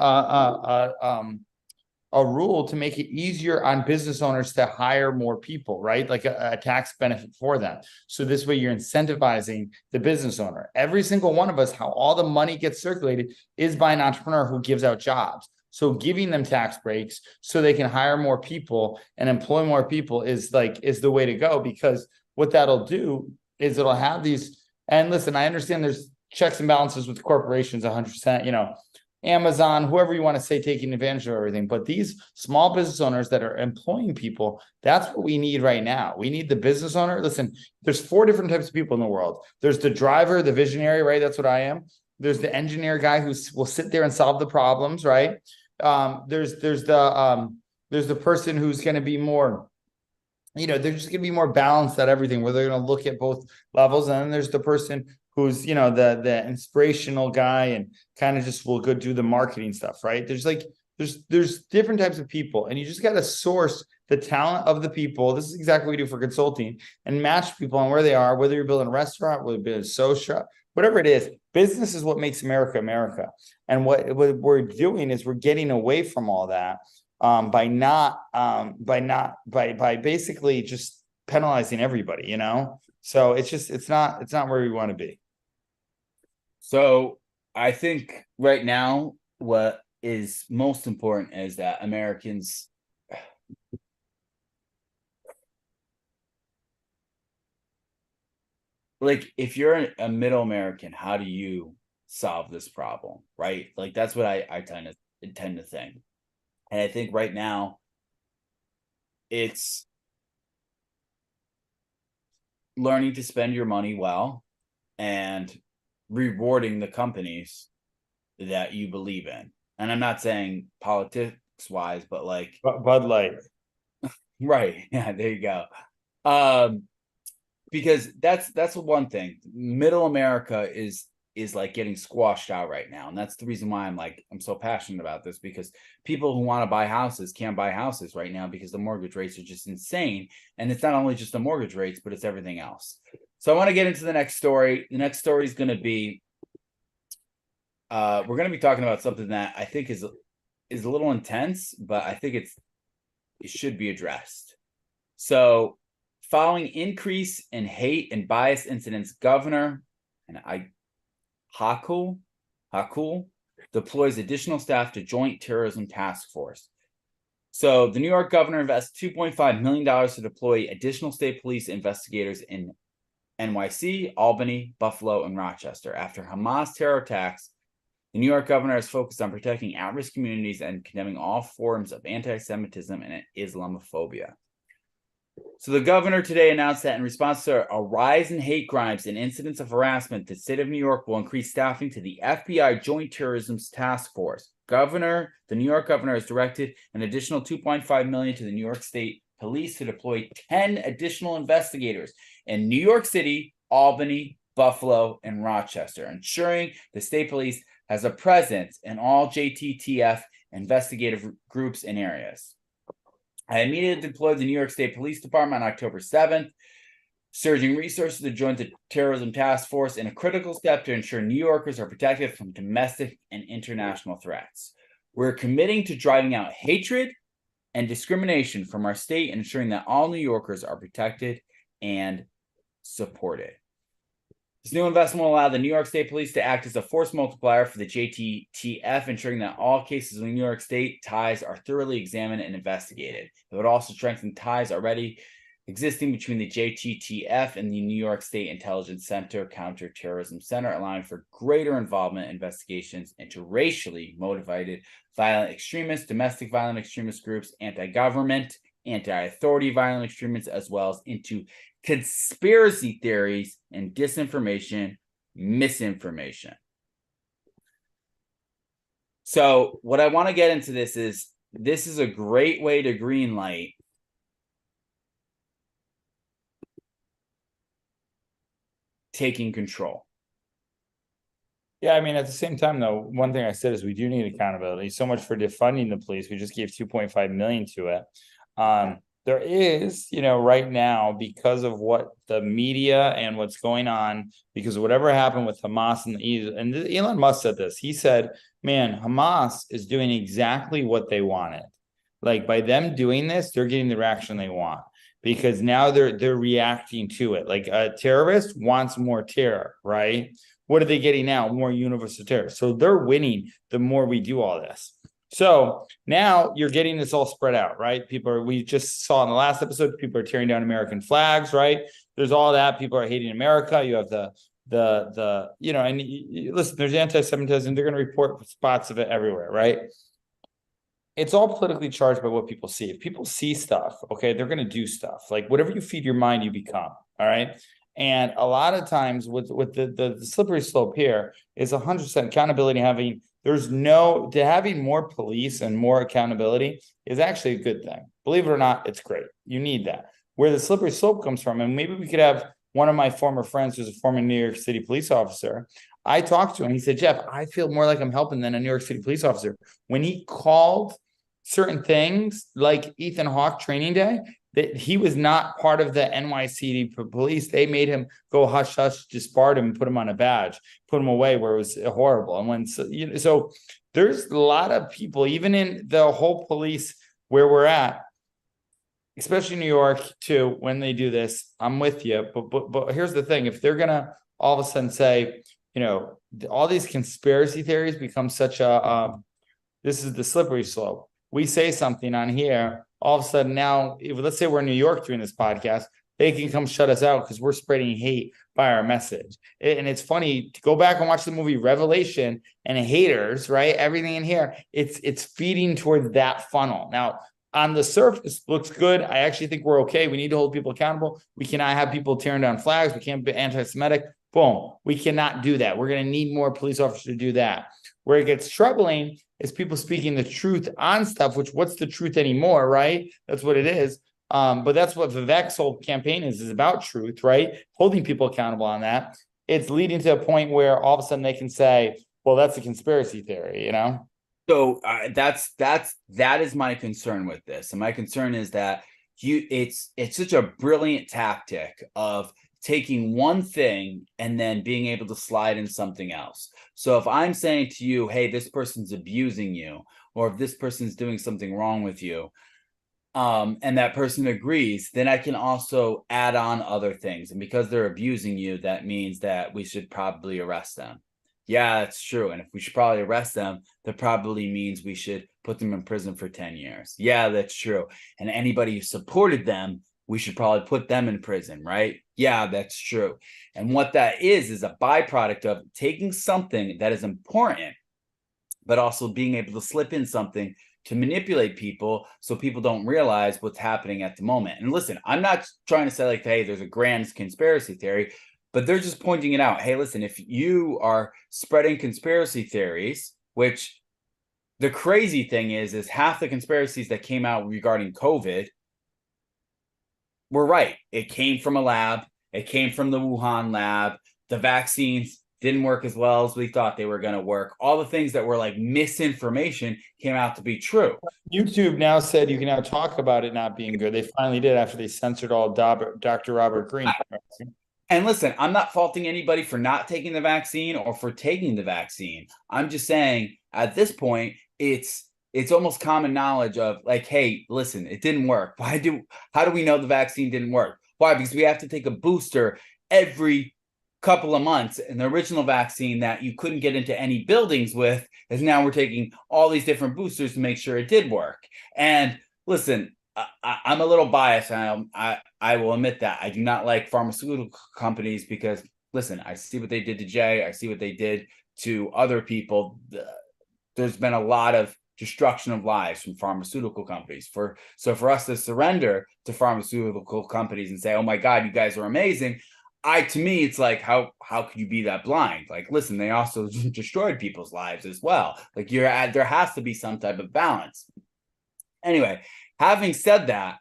a rule to make it easier on business owners to hire more people, right? Like a tax benefit for them. So this way you're incentivizing the business owner. Every single one of us, how all the money gets circulated is by an entrepreneur who gives out jobs. So giving them tax breaks so they can hire more people and employ more people is the way to go, because what that'll do is it'll have these, and listen, I understand there's checks and balances with corporations 100%, Amazon, whoever you want to say, taking advantage of everything. But these small business owners that are employing people, that's what we need right now. We need the business owner. Listen, there's 4 different types of people in the world. There's the driver, the visionary, right? That's what I am. There's the engineer guy who will sit there and solve the problems, right? There's the person who's going to be more, they're just going to be more balanced at everything, where they're going to look at both levels. And then there's the person who's, the inspirational guy and kind of just will go do the marketing stuff, right? There's different types of people, and you just got to source the talent of the people. This is exactly what we do for consulting, and match people on where they are, whether you're building a restaurant, whether you're building a social, whatever it is. Business is what makes America, America. And what we're doing is we're getting away from all that by basically just penalizing everybody, So it's not where we want to be. So I think right now what is most important is that Americans if you're a middle American, how do you solve this problem, right? Like that's what I tend to think. And I think right now it's learning to spend your money well and rewarding the companies that you believe in. And I'm not saying politics wise, but like Bud Light. right. Yeah, there you go. Because that's one thing. Middle America is like getting squashed out right now. And that's the reason why I'm so passionate about this, because people who want to buy houses can't buy houses right now because the mortgage rates are just insane. And it's not only just the mortgage rates, but it's everything else. So I want to get into the next story. The next story is going to be we're going to be talking about something that I think is a little intense, but I think it should be addressed. So following increase in hate and bias incidents, Governor Hakul deploys additional staff to Joint Terrorism Task Force. So the New York governor invests $2.5 million to deploy additional state police investigators in NYC, Albany, Buffalo, and Rochester. After Hamas terror attacks, the New York governor is focused on protecting at-risk communities and condemning all forms of anti-Semitism and Islamophobia. So the governor today announced that in response to a rise in hate crimes and incidents of harassment, the state of New York will increase staffing to the FBI Joint Terrorism Task Force. The New York governor has directed an additional $2.5 million to the New York State Police to deploy 10 additional investigators in New York City, Albany, Buffalo, and Rochester, ensuring the state police has a presence in all JTTF investigative groups and areas. I immediately deployed the New York State Police Department on October 7th, surging resources to join the Terrorism Task Force in a critical step to ensure New Yorkers are protected from domestic and international threats. We're committing to driving out hatred and discrimination from our state and ensuring that all New Yorkers are protected and supported. This new investment will allow the New York State Police to act as a force multiplier for the JTTF, ensuring that all cases of New York State ties are thoroughly examined and investigated. It would also strengthen ties already existing between the JTTF and the New York State Intelligence Center Counterterrorism Center, allowing for greater involvement in investigations into racially motivated violent extremists, domestic violent extremist groups, anti-government, anti-authority violent extremists, as well as into conspiracy theories and disinformation, misinformation. So what I want to get into this is a great way to greenlight taking control. Yeah, I mean, at the same time, though, one thing I said is we do need accountability. So much for defunding the police. We just gave $2.5 million to it. There is, right now, because of what the media and what's going on, because of whatever happened with Hamas and Elon Musk said this. He said, man, Hamas is doing exactly what they wanted. Like, by them doing this, they're getting the reaction they want, because now they're reacting to it. Like, a terrorist wants more terror, right? What are they getting now? More universal terror. So they're winning the more we do all this. So now you're getting this all spread out, right? We just saw in the last episode, people are tearing down American flags, right? There's all that. People are hating America. You have listen, there's anti-Semitism. They're going to report spots of it everywhere, right? It's all politically charged by what people see. If people see stuff, okay, they're going to do stuff. Like, whatever you feed your mind, you become, all right? And a lot of times with the slippery slope here is 100% accountability. Having more police and more accountability is actually a good thing. Believe it or not, it's great. You need that. Where the slippery slope comes from, and maybe we could have one of my former friends who's a former New York City police officer. I talked to him. He said, Jeff, I feel more like I'm helping than a New York City police officer. When he called certain things like Ethan Hawke training day, that he was not part of the NYCD police. They made him go hush hush, disbarred him, and put him on a badge, put him away where it was horrible. And so there's a lot of people, even in the whole police where we're at, especially New York too, when they do this, I'm with you. But here's the thing: if they're gonna all of a sudden say, all these conspiracy theories become such this is the slippery slope. We say something on here, all of a sudden now, let's say we're in New York doing this podcast, they can come shut us out because we're spreading hate by our message. And it's funny to go back and watch the movie Revelation and Haters, right? Everything in here, it's feeding towards that funnel. Now, on the surface, looks good. I actually think we're okay. We need to hold people accountable. We cannot have people tearing down flags. We can't be anti-Semitic. Boom. We cannot do that. We're going to need more police officers to do that. Where it gets troubling is people speaking the truth on stuff, which what's the truth anymore, right? That's what it is. But that's what Vivek's whole campaign is about truth, right? Holding people accountable on that. It's leading to a point where all of a sudden they can say, well, that's a conspiracy theory, you know? So that is my concern with this. And my concern is that it's such a brilliant tactic of taking one thing and then being able to slide in something else. So if I'm saying to you, hey, this person's abusing you, or if this person's doing something wrong with you, and that person agrees, then I can also add on other things. And because they're abusing you, that means that we should probably arrest them. Yeah, that's true. And if we should probably arrest them, that probably means we should put them in prison for 10 years. Yeah, that's true. And anybody who supported them, we should probably put them in prison, right? Yeah, that's true. And what that is a byproduct of taking something that is important, but also being able to slip in something to manipulate people so people don't realize what's happening at the moment. And listen, I'm not trying to say like, hey, there's a grand conspiracy theory, but they're just pointing it out. Hey, listen, if you are spreading conspiracy theories, which the crazy thing is half the conspiracies that came out regarding COVID were right. It came from a lab. It came from the Wuhan lab. The vaccines didn't work as well as we thought they were going to work. All the things that were like misinformation came out to be true. YouTube now said you can now talk about it not being good. They finally did after they censored all Dr. Robert Green. And listen, I'm not faulting anybody for not taking the vaccine or for taking the vaccine. I'm just saying at this point, it's almost common knowledge of like, hey, listen, it didn't work. How do we know the vaccine didn't work? Why? Because we have to take a booster every couple of months, and the original vaccine that you couldn't get into any buildings with is now we're taking all these different boosters to make sure it did work. And listen, I'm a little biased. I will admit that I do not like pharmaceutical companies because listen, I see what they did to Jay. I see what they did to other people. There's been a lot of destruction of lives from pharmaceutical companies. So for us to surrender to pharmaceutical companies and say, oh my God, you guys are amazing. To me, it's like, how could you be that blind? Like, listen, they also destroyed people's lives as well. Like there has to be some type of balance. Anyway, having said that,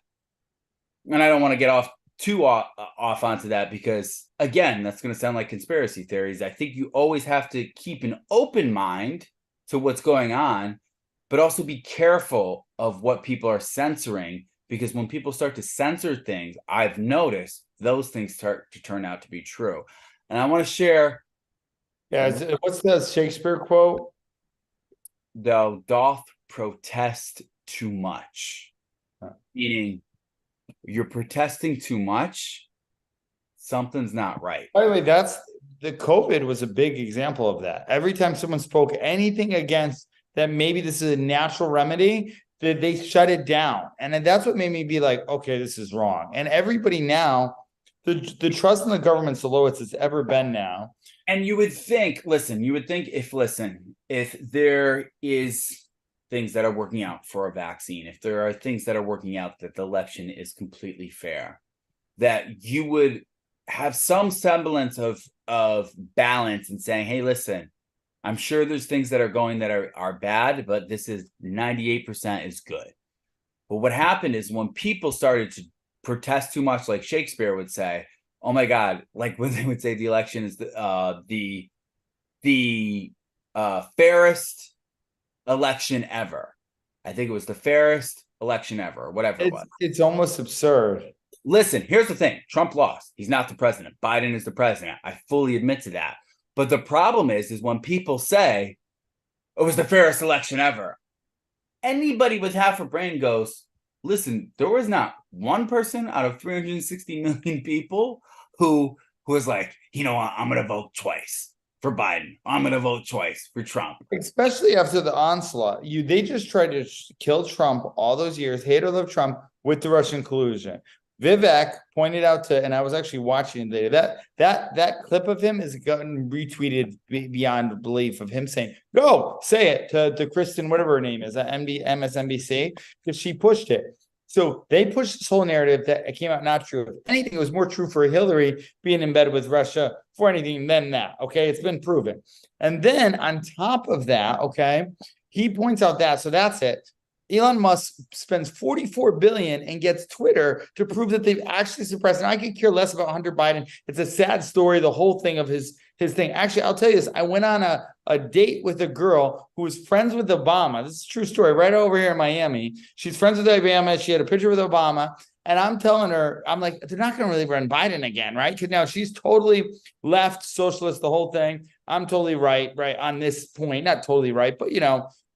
and I don't want to get too off onto that because again, that's going to sound like conspiracy theories. I think you always have to keep an open mind to what's going on, but also be careful of what people are censoring, because when people start to censor things, I've noticed those things start to turn out to be true. And I want to share. Yeah, what's the Shakespeare quote? Thou doth protest too much. Meaning you're protesting too much, something's not right. By the way, the COVID was a big example of that. Every time someone spoke anything against that, maybe this is a natural remedy, that they shut it down. And then that's what made me be like, okay, this is wrong. And everybody now, the trust in the government's the lowest it's ever been now. And you would think, if there is things that are working out for a vaccine, if there are things that are working out that the election is completely fair, that you would have some semblance of balance in saying, hey, listen, I'm sure there's things that are going that are bad, but this is 98% is good. But what happened is when people started to protest too much, like Shakespeare would say, oh my God, like when they would say the election is the fairest election ever. I think it was the fairest election ever, or whatever it was. It's almost absurd. Listen, here's the thing. Trump lost. He's not the president. Biden is the president. I fully admit to that. But the problem is when people say it was the fairest election ever, anybody with half a brain goes, listen, there was not one person out of 360 million people who was like, you know what, I'm going to vote twice for Biden. I'm going to vote twice for Trump. Especially after the onslaught. They just tried to kill Trump all those years, hate or love Trump with the Russian collusion. Vivek pointed out to, and I was actually watching today, that clip of him has gotten retweeted beyond belief, of him saying, go say it to Kristen, whatever her name is, at MSNBC, because she pushed it. So they pushed this whole narrative that it came out not true. If anything, it was more true for Hillary being in bed with Russia for anything than that. Okay. It's been proven. And then on top of that, okay, he points out that, so that's it. Elon Musk spends $44 billion and gets Twitter to prove that they've actually suppressed. And I could care less about Hunter Biden. It's a sad story, the whole thing of his thing. Actually, I'll tell you this. I went on a date with a girl who was friends with Obama. This is a true story, right over here in Miami. She's friends with Obama. She had a picture with Obama. And I'm telling her, I'm like, they're not going to really run Biden again, right? Because now she's totally left, socialist, the whole thing. I'm totally right on this point. Not totally right, but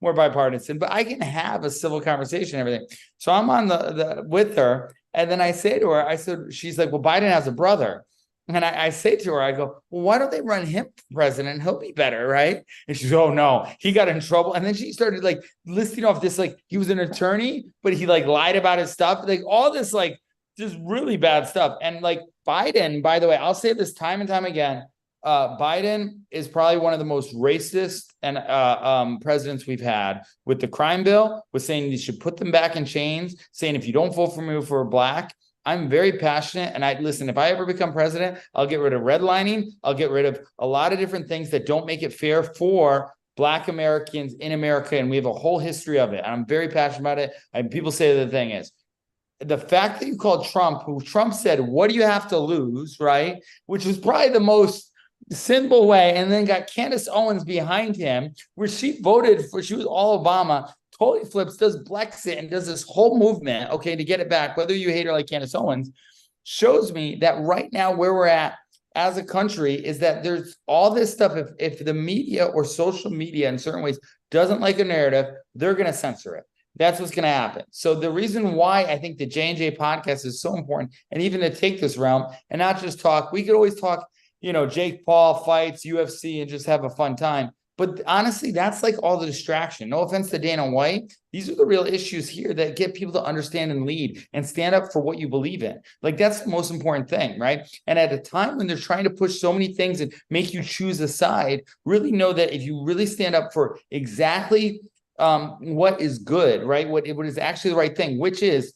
more bipartisan. But I can have a civil conversation and everything. So I'm on the with her, and then I say to her, I said, she's like, well, Biden has a brother. And I say to her, I go, well, why don't they run him for president? He'll be better, right? And she's, oh no, he got in trouble. And then she started like listing off this, like he was an attorney, but he like lied about his stuff, like all this, like just really bad stuff. And like Biden, by the way, I'll say this time and time again, Biden is probably one of the most racist and presidents we've had, with the crime bill, with saying you should put them back in chains, saying if you don't vote for me for black. I'm very passionate, and listen, if I ever become president, I'll get rid of redlining. I'll get rid of a lot of different things that don't make it fair for Black Americans in America, and we have a whole history of it. And I'm very passionate about it. And people say the thing is, the fact that you called Trump, who Trump said, what do you have to lose, right? Which was probably the most simple way, and then got Candace Owens behind him, where she voted for, she was all Obama, totally flips, does Brexit, and does this whole movement, okay, to get it back, whether you hate her like Candace Owens, shows me that right now where we're at as a country is that there's all this stuff. If the media or social media in certain ways doesn't like a narrative, they're going to censor it. That's what's going to happen. So the reason why I think the J&J podcast is so important, and even to take this realm and not just talk, we could always talk, Jake Paul fights, UFC, and just have a fun time. But honestly, that's like all the distraction. No offense to Dana White. These are the real issues here that get people to understand and lead and stand up for what you believe in. Like, that's the most important thing, right? And at a time when they're trying to push so many things and make you choose a side, really know that if you really stand up for exactly what is good, right? What is actually the right thing, which is,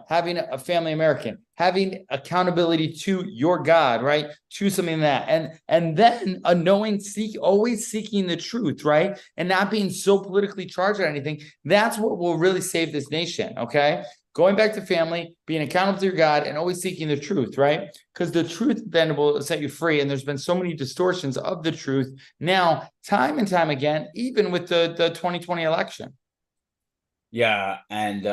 having a family American, having accountability to your God, right? To something like that. And then a knowing, always seeking the truth, right? And not being so politically charged or anything. That's what will really save this nation, okay? Going back to family, being accountable to your God, and always seeking the truth, right? Because the truth then will set you free. And there's been so many distortions of the truth now, time and time again, even with the 2020 election. Yeah, and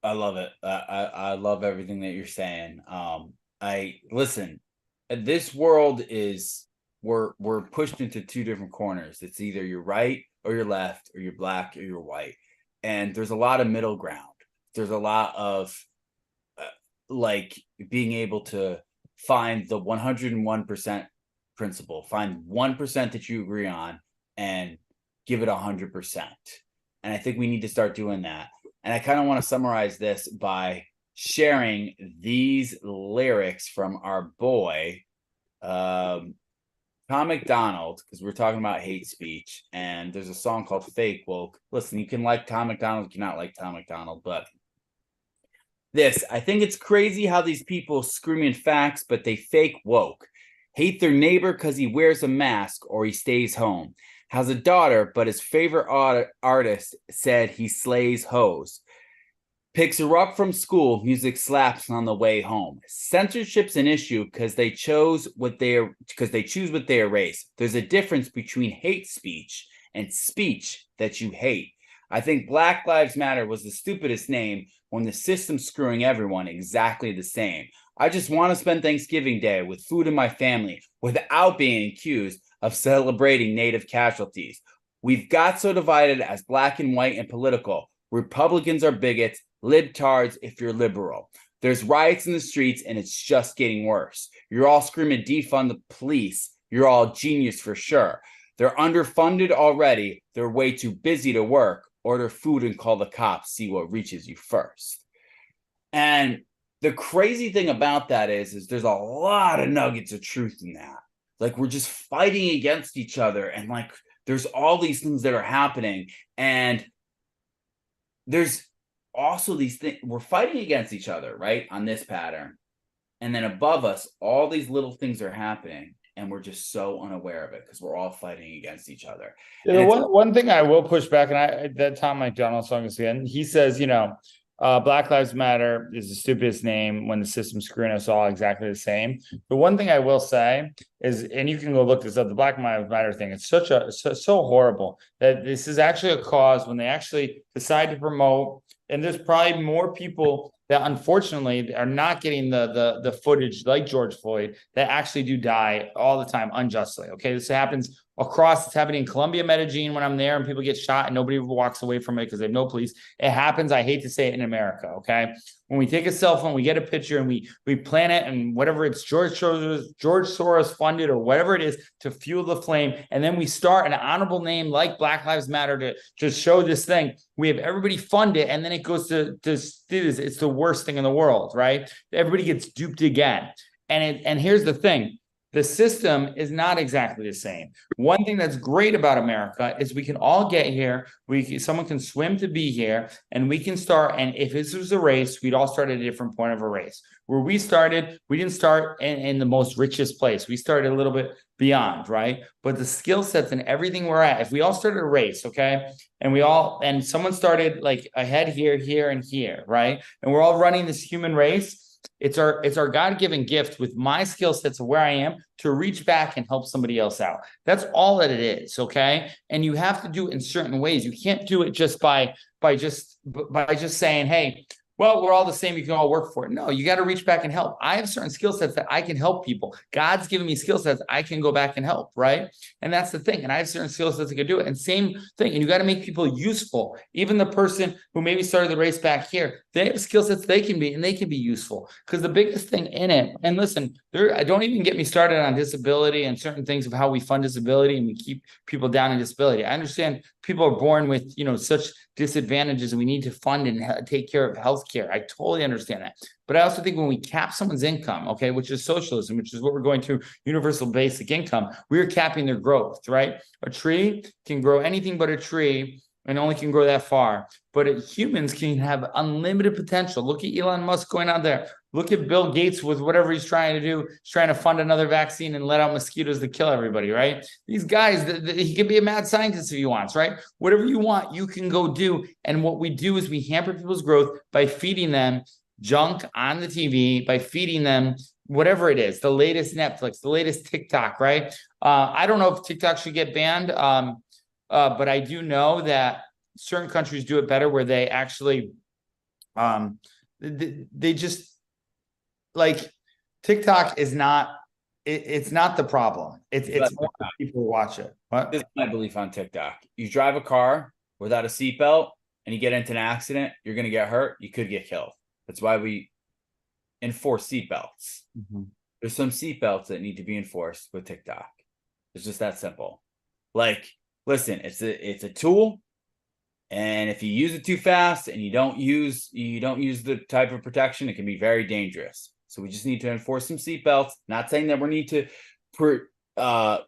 I love it. I love everything that you're saying. I listen. This world is we're pushed into two different corners. It's either you're right or you're left, or you're black or you're white, and there's a lot of middle ground. There's a lot of like being able to find the 101% principle, find 1% that you agree on, and give it 100%. And I think we need to start doing that. And I kind of want to summarize this by sharing these lyrics from our boy, Tom McDonald, because we're talking about hate speech. And there's a song called Fake Woke. Listen, you can like Tom McDonald, you cannot like Tom McDonald, but I think it's crazy how these people screaming facts, but they fake woke. Hate their neighbor because he wears a mask or he stays home. Has a daughter, but his favorite artist said he slays hoes. Picks her up from school, music slaps on the way home. Censorship's an issue because they choose what they erase. There's a difference between hate speech and speech that you hate. I think Black Lives Matter was the stupidest name when the system's screwing everyone exactly the same. I just want to spend Thanksgiving Day with food in my family without being accused of celebrating Native casualties. We've got so divided as black and white and political. Republicans are bigots, libtards if you're liberal. There's riots in the streets and it's just getting worse. You're all screaming defund the police. You're all genius for sure. They're underfunded already. They're way too busy to work. Order food and call the cops. See what reaches you first. And the crazy thing about that is there's a lot of nuggets of truth in that. Like, we're just fighting against each other, and like there's all these things that are happening, and there's also these things we're fighting against each other, right, on this pattern. And then above us, all these little things are happening, and we're just so unaware of it because we're all fighting against each other. Yeah, the one thing I will push back, and that Tom McDonald song is again, he says, Black Lives Matter is the stupidest name when the system's screwing us all exactly the same. The one thing I will say is, and you can go look this up, the Black Lives Matter thing, it's so horrible that this is actually a cause when they actually decide to promote, and there's probably more people that unfortunately are not getting the footage like George Floyd that actually do die all the time unjustly. Okay, this happens across. It's happening in Colombia, Medellin when I'm there, and people get shot and nobody walks away from it because they have no police. It happens. I hate to say it in America. Okay, when we take a cell phone, we get a picture and we plant it, and whatever it's George Soros funded or whatever it is to fuel the flame, and then we start an honorable name like Black Lives Matter to just show this thing. We have everybody fund it, and then it goes to it's the worst thing in the world, right? Everybody gets duped again. And here's the thing. The system is not exactly the same. One thing that's great about America is we can all get here. Someone can swim to be here, and we can start. And if this was a race, we'd all start at a different point of a race. Where we started, we didn't start in the most richest place. We started a little bit beyond, right? But the skill sets and everything we're at, if we all started a race, okay, and someone started like ahead here, and here, right? And we're all running this human race. It's our God-given gift with my skill sets of where I am to reach back and help somebody else out. That's all that it is, okay? And you have to do it in certain ways. You can't do it just by just saying, hey, well, we're all the same, you can all work for it. No, you got to reach back and help. I have certain skill sets that I can help people. God's given me skill sets I can go back and help, right? And that's the thing. And I have certain skill sets that can do it. And same thing. And you got to make people useful. Even the person who maybe started the race back here, they have skill sets they can be useful. Because the biggest thing in it, and listen, don't even get me started on disability and certain things of how we fund disability and we keep people down in disability. I understand people are born with, such disadvantages and we need to fund and take care of healthcare. I totally understand that. But I also think when we cap someone's income, okay, which is socialism, which is what we're going to universal basic income, we're capping their growth, right? A tree can grow anything but a tree and only can grow that far. But humans can have unlimited potential. Look at Elon Musk going out there. Look at Bill Gates with whatever he's trying to do. He's trying to fund another vaccine and let out mosquitoes to kill everybody, right? These guys, he could be a mad scientist if he wants, right? Whatever you want, you can go do. And what we do is we hamper people's growth by feeding them junk on the TV, by feeding them whatever it is, the latest Netflix, the latest TikTok, right? I don't know if TikTok should get banned, but I do know that certain countries do it better where they actually, they just, like, TikTok is not, it's not the problem. It's more the people who watch it. What? This is my belief on TikTok. You drive a car without a seatbelt and you get into an accident, you're going to get hurt. You could get killed. That's why we enforce seatbelts. Mm-hmm. There's some seatbelts that need to be enforced with TikTok. It's just that simple. Like, listen, it's a tool. And if you use it too fast and you don't use the type of protection, it can be very dangerous. So we just need to enforce some seatbelts. Not saying that we need to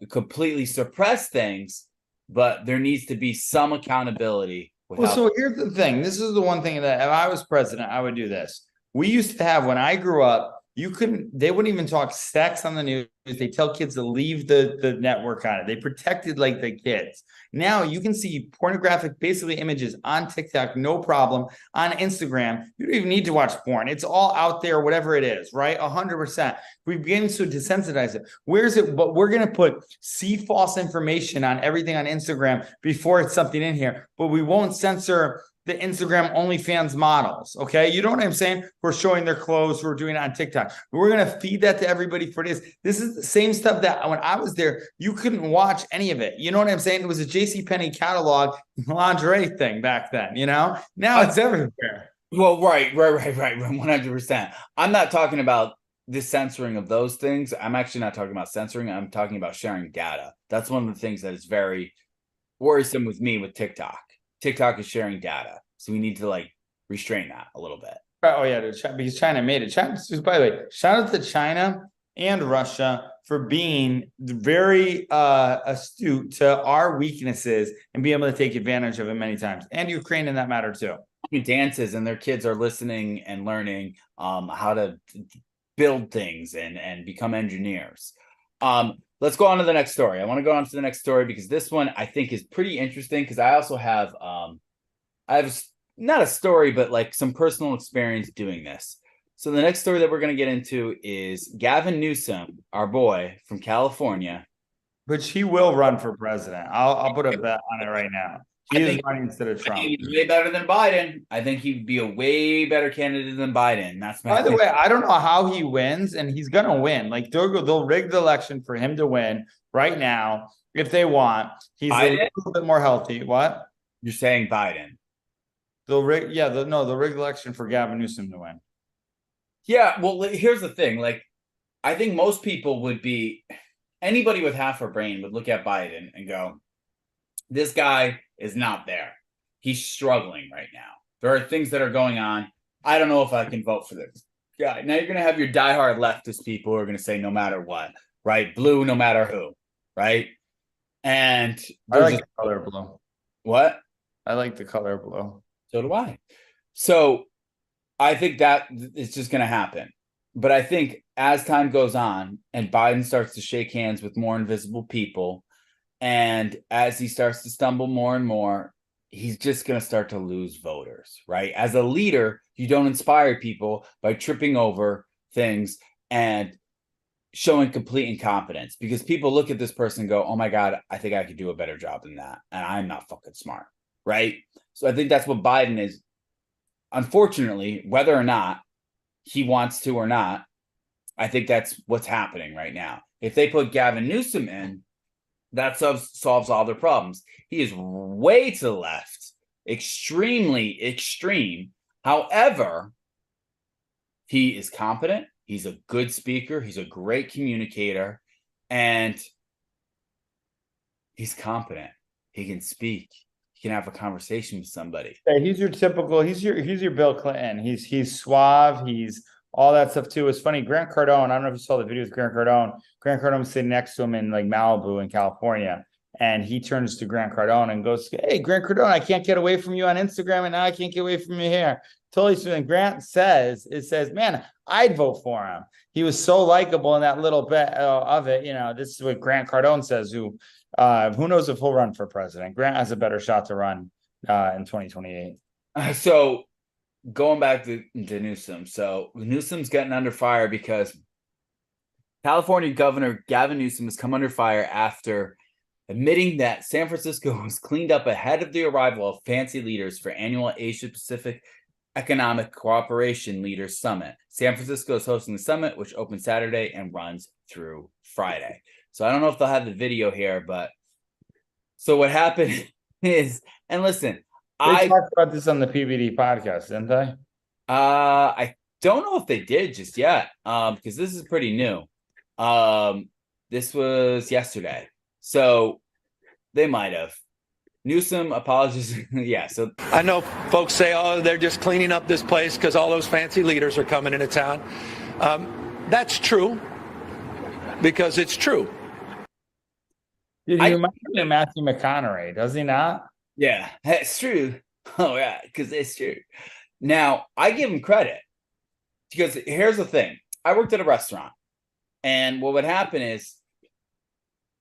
completely suppress things, but there needs to be some accountability. Well, so here's the thing. This is the one thing that if I was president, I would do this. We used to have, when I grew up, they wouldn't even talk sex on the news. They tell kids to leave the network on it. They protected like the kids. Now you can see pornographic, basically images on TikTok, no problem. On Instagram, you don't even need to watch porn. It's all out there, whatever it is, right? 100%. We begin to desensitize it. Where's it? But we're going to see false information on everything on Instagram before it's something in here, but we won't censor the Instagram OnlyFans models, okay? You know what I'm saying? We're showing their clothes. We're doing it on TikTok. We're going to feed that to everybody for this. This is the same stuff that when I was there, you couldn't watch any of it. You know what I'm saying? It was a JCPenney catalog lingerie thing back then, Now it's everywhere. Well, right. 100%. I'm not talking about the censoring of those things. I'm actually not talking about censoring. I'm talking about sharing data. That's one of the things that is very worrisome with me with TikTok. TikTok is sharing data, so we need to restrain that a little bit. Oh yeah, because China made it. China, by the way, shout out to China and Russia for being very astute to our weaknesses and being able to take advantage of it many times. And Ukraine in that matter too. Dances, and their kids are listening and learning how to build things and become engineers. Let's go on to the next story. I want to go on to the next story because this one I think is pretty interesting because I also have not a story, but like some personal experience doing this. So the next story that we're going to get into is Gavin Newsom, our boy from California. Which he will run for president. I'll put a bet on it right now. He is running instead of Trump. He's way better than Biden. I think he'd be a way better candidate than Biden. That's my By the way, I don't know how he wins, and he's gonna win. Like they'll rig the election for him to win right now if they want. He's Biden? a little bit more healthy. What? You're saying Biden. They'll rig, they'll rig the election for Gavin Newsom to win. Yeah, well, here's the thing. Like, I think most people would be, anybody with half a brain would look at Biden and go, this guy is not there. He's struggling right now. There are things that are going on. I don't know if I can vote for this guy. Now you're going to have your diehard leftist people who are going to say no matter what, right? Blue, no matter who, right? And I like the color blue. What? I like the color blue. So do I. So I think that it's just going to happen. But I think as time goes on and Biden starts to shake hands with more invisible people, and as he starts to stumble more and more, he's just going to start to lose voters, right? As a leader, you don't inspire people by tripping over things and showing complete incompetence, because people look at this person and go, oh my God, I think I could do a better job than that. And I'm not fucking smart, right? So I think that's what Biden is. Unfortunately, whether or not he wants to or not, I think that's what's happening right now. If they put Gavin Newsom in, that solves all their problems. He is way to the left, extremely extreme. However, he is competent. He's a good speaker. He's a great communicator, and he's competent. He can speak. He can have a conversation with somebody. Yeah, he's your typical. He's your Bill Clinton. He's suave. He's all that stuff too. It's funny. Grant Cardone. I don't know if you saw the video with Grant Cardone. Grant Cardone was sitting next to him in like Malibu in California, and he turns to Grant Cardone and goes, "Hey, Grant Cardone, I can't get away from you on Instagram, and now I can't get away from you here." Totally. And Grant says, "Man, I'd vote for him. He was so likable in that little bit of it." You know, this is what Grant Cardone says. Who knows if he'll run for president? Grant has a better shot to run in 2028. So going back to Newsom. So Newsom's getting under fire because California Governor Gavin Newsom has come under fire after admitting that San Francisco was cleaned up ahead of the arrival of fancy leaders for annual Asia Pacific Economic Cooperation Leaders Summit. San Francisco is hosting the summit, which opens Saturday and runs through Friday. So I don't know if they'll have the video here, but so what happened is, and listen, They talked about this on the PBD podcast, didn't they? I don't know if they did just yet, because this is pretty new. This was yesterday, so they might have. Newsom apologizes. Yeah, so I know folks say, oh, they're just cleaning up this place because all those fancy leaders are coming into town. That's true, because it's true. Dude, he reminds me of Matthew McConaughey, does he not? Yeah, it's true. Oh, yeah, because it's true. Now, I give him credit because here's the thing. I worked at a restaurant, and what would happen is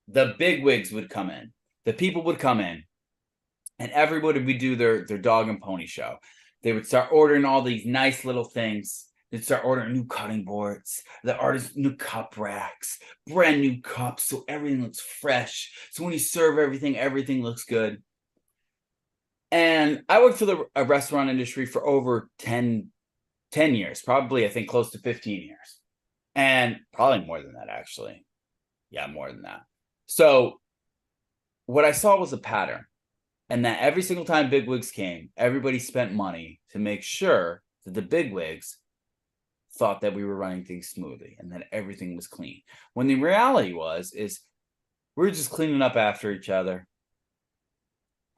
the big wigs would come in. The people would come in, and everybody would do their dog and pony show. They would start ordering all these nice little things. They'd start ordering new cutting boards, the artist new cup racks, brand new cups, so everything looks fresh. So when you serve everything looks good. And I worked for the restaurant industry for over 10 years, probably, I think, close to 15 years. And probably more than that, actually. Yeah, more than that. So what I saw was a pattern. And that every single time bigwigs came, everybody spent money to make sure that the bigwigs thought that we were running things smoothly and that everything was clean. When the reality is we were just cleaning up after each other.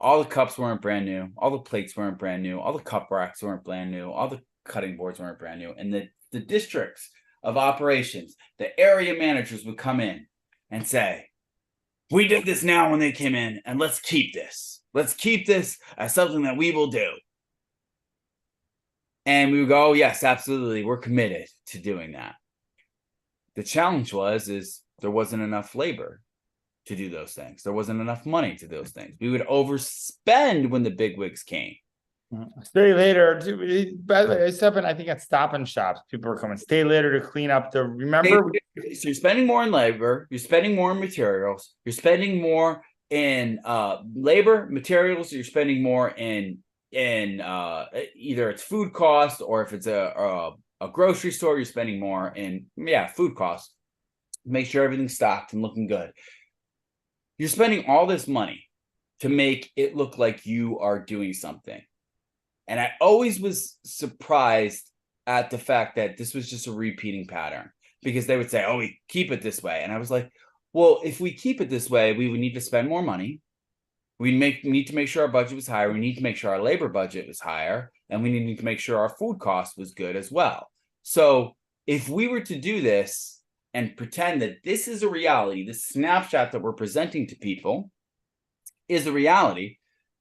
All the cups weren't brand new. All the plates weren't brand new. All the cup racks weren't brand new. All the cutting boards weren't brand new. And the districts of operations, the area managers would come in and say, we did this now when they came in, and let's keep this. Let's keep this as something that we will do. And we would go, oh, yes, absolutely. We're committed to doing that. The challenge is there wasn't enough labor to do those things. There wasn't enough money to do those things. We would overspend when the bigwigs came. Stay later. By the way, I step in, I think at Stop and Shops. People are coming. Stay later to clean up the. Remember, so you're spending more in labor. You're spending more in materials. You're spending more in labor, materials. You're spending more in either it's food cost, or if it's a grocery store, you're spending more in food costs. Make sure everything's stocked and looking good. You're spending all this money to make it look like you are doing something. And I always was surprised at the fact that this was just a repeating pattern, because they would say, oh, we keep it this way. And I was like, well, if we keep it this way, we would need to spend more money. We need to make sure our budget was higher. We need to make sure our labor budget was higher. And we need to make sure our food cost was good as well. So if we were to do this and pretend that this is a reality, this snapshot that we're presenting to people is a reality,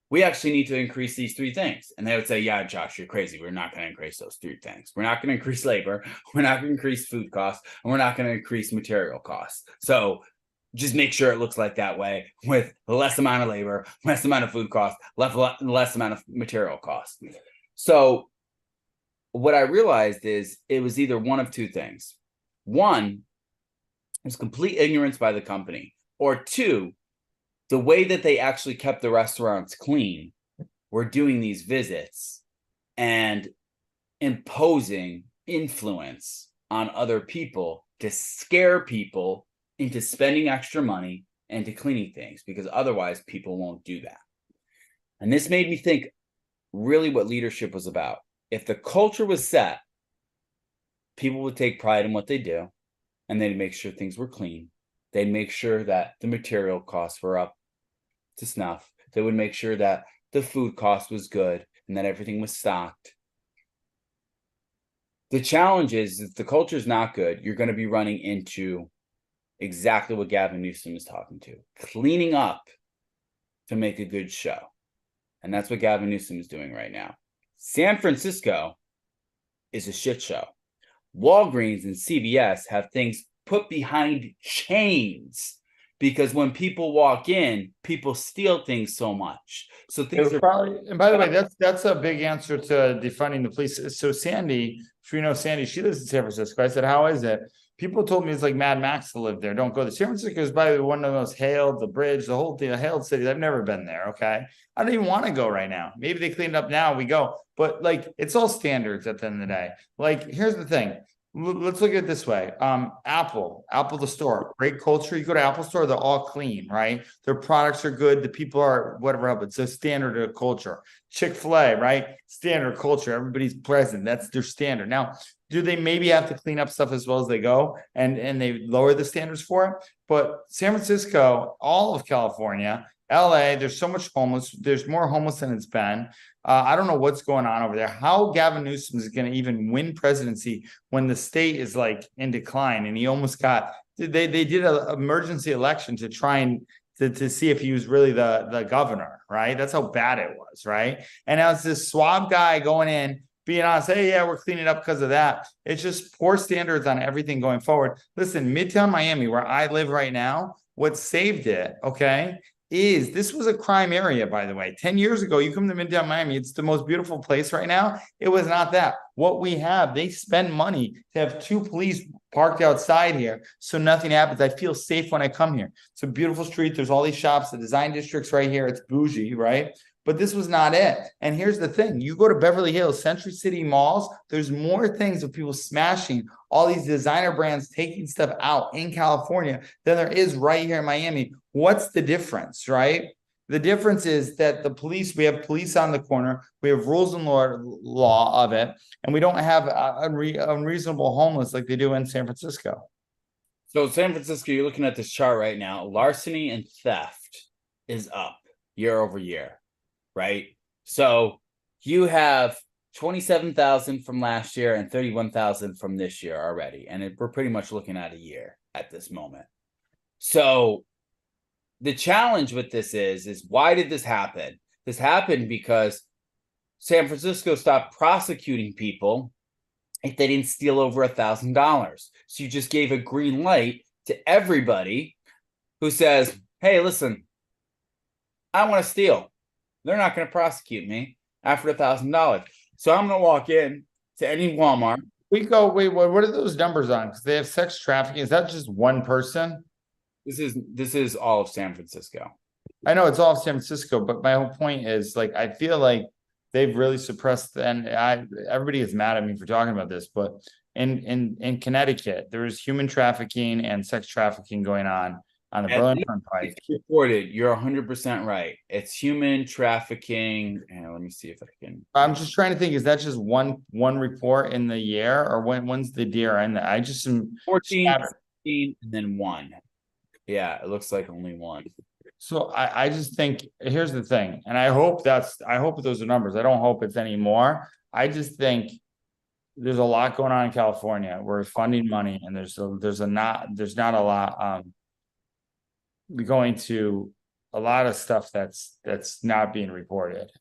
we actually need to increase these three things. And they would say, yeah, Josh, you're crazy. We're not going to increase those three things. We're not going to increase labor. We're not going to increase food costs. And we're not going to increase material costs. So just make sure it looks like that way, with less amount of labor, less amount of food costs, less amount of material costs. So what I realized is it was either one of two things. One, it was complete ignorance by the company. Or two, the way that they actually kept the restaurants clean were doing these visits and imposing influence on other people to scare people into spending extra money and to cleaning things, because otherwise people won't do that. And this made me think really what leadership was about. If the culture was set, people would take pride in what they do, and they'd make sure things were clean. They'd make sure that the material costs were up to snuff. They would make sure that the food cost was good and that everything was stocked. The challenge is, if the culture is not good, you're going to be running into exactly what Gavin Newsom is talking to, cleaning up to make a good show. And that's what Gavin Newsom is doing right now. San Francisco is a shit show. Walgreens and CVS have things put behind chains, because when people walk in, people steal things so much. So things are probably, and by the way, that's a big answer to defunding the police. So Sandy, if you know Sandy, she lives in San Francisco. I said, how is it? People told me it's like Mad Max to live there. Don't go there. San Francisco is by the way one of the most hailed, the bridge, the whole thing, the hailed cities. I've never been there. Okay. I don't even want to go right now. Maybe they cleaned up now, we go. But like, it's all standards at the end of the day. Like, here's the thing. Let's look at it this way. Apple the store, great culture. You go to Apple store, they're all clean, right? Their products are good. The people are whatever else. It's a standard of culture. Chick-fil-A, right? Standard culture. Everybody's present. That's their standard. Now, do they maybe have to clean up stuff as well as they go, and they lower the standards for it? But San Francisco, all of California, LA, there's so much homeless. There's more homeless than it's been. I don't know what's going on over there. How Gavin Newsom is going to even win presidency when the state is like in decline, and he almost got. They did an emergency election to try and to see if he was really the governor, right? That's how bad it was, right? And now it's this swab guy going in, being honest, hey, yeah, we're cleaning up because of that. It's just poor standards on everything going forward. Listen, Midtown Miami, where I live right now, what saved it, okay, is this was a crime area, by the way. 10 years ago, you come to Midtown Miami, it's the most beautiful place right now. It was not that. What we have, they spend money to have 2 police parked outside here so nothing happens. I feel safe when I come here. It's a beautiful street. There's all these shops, the design district's right here. It's bougie, right? But this was not it. And here's the thing. You go to Beverly Hills, Century City malls, there's more things of people smashing all these designer brands, taking stuff out in California than there is right here in Miami. What's the difference, right? The difference is that the police, we have police on the corner, we have rules and law of it, and we don't have unreasonable homeless like they do in San Francisco. So San Francisco, you're looking at this chart right now. Larceny and theft is up year over year. Right? So you have 27,000 from last year and 31,000 from this year already. And we're pretty much looking at a year at this moment. So the challenge with this is why did this happen? This happened because San Francisco stopped prosecuting people if they didn't steal over $1,000. So you just gave a green light to everybody who says, hey, listen, I want to steal. They're not going to prosecute me after $1,000. So I'm going to walk in to any Walmart. Wait, what are those numbers on? Because they have sex trafficking. Is that just one person? This is all of San Francisco. I know it's all of San Francisco, but my whole point is like I feel like they've really suppressed, and everybody is mad at me for talking about this, but in Connecticut, there is human trafficking and sex trafficking going on the Berlin Turnpike. It's reported. You're 100% right. It's human trafficking. And let me see if I can. I'm just trying to think, is that just one report in the year, or when's the DRN? I just am 14, 15, and then 1. Yeah, it looks like only 1. So I just think here's the thing, and I hope those are numbers. I don't hope it's any more. I just think there's a lot going on in California. We're funding money, and there's not a lot going to a lot of stuff that's not being reported.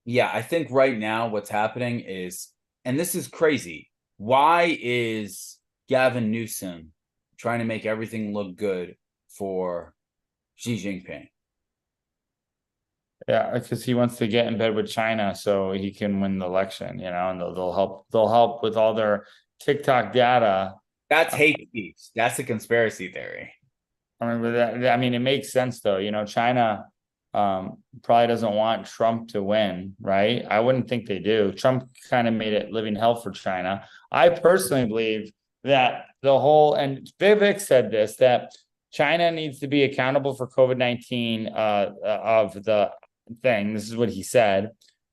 Yeah, I think right now what's happening is, and this is crazy. Why is Gavin Newsom trying to make everything look good for Xi Jinping? Yeah, because he wants to get in bed with China so he can win the election, and they'll help with all their TikTok data. That's hate speech. That's a conspiracy theory. I mean, it makes sense though. China probably doesn't want Trump to win, right? I wouldn't think they do. Trump kind of made it living hell for China. I personally believe that and Vivek said this, that China needs to be accountable for COVID-19 of the thing. This is what he said.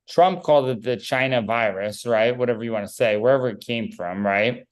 Trump called it the China virus, right? Whatever you want to say, wherever it came from, right?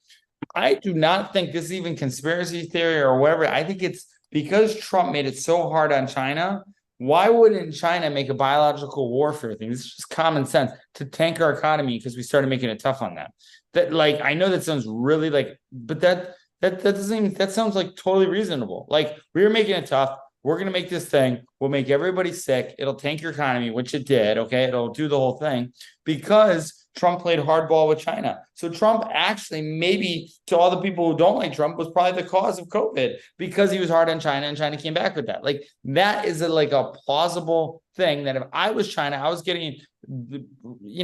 I do not think this is even conspiracy theory or whatever. I think it's because Trump made it so hard on China. Why wouldn't China make a biological warfare thing? This is just common sense to tank our economy because we started making it tough on them. That, like, I know that sounds really but that doesn't even, that sounds like totally reasonable. Like, we're making it tough. We're going to make this thing. We'll make everybody sick. It'll tank your economy, which it did. Okay. It'll do the whole thing because Trump played hardball with China. So Trump actually, maybe to all the people who don't like Trump, was probably the cause of COVID because he was hard on China and China came back with that. Like, that is a plausible thing that if I was China, I was getting,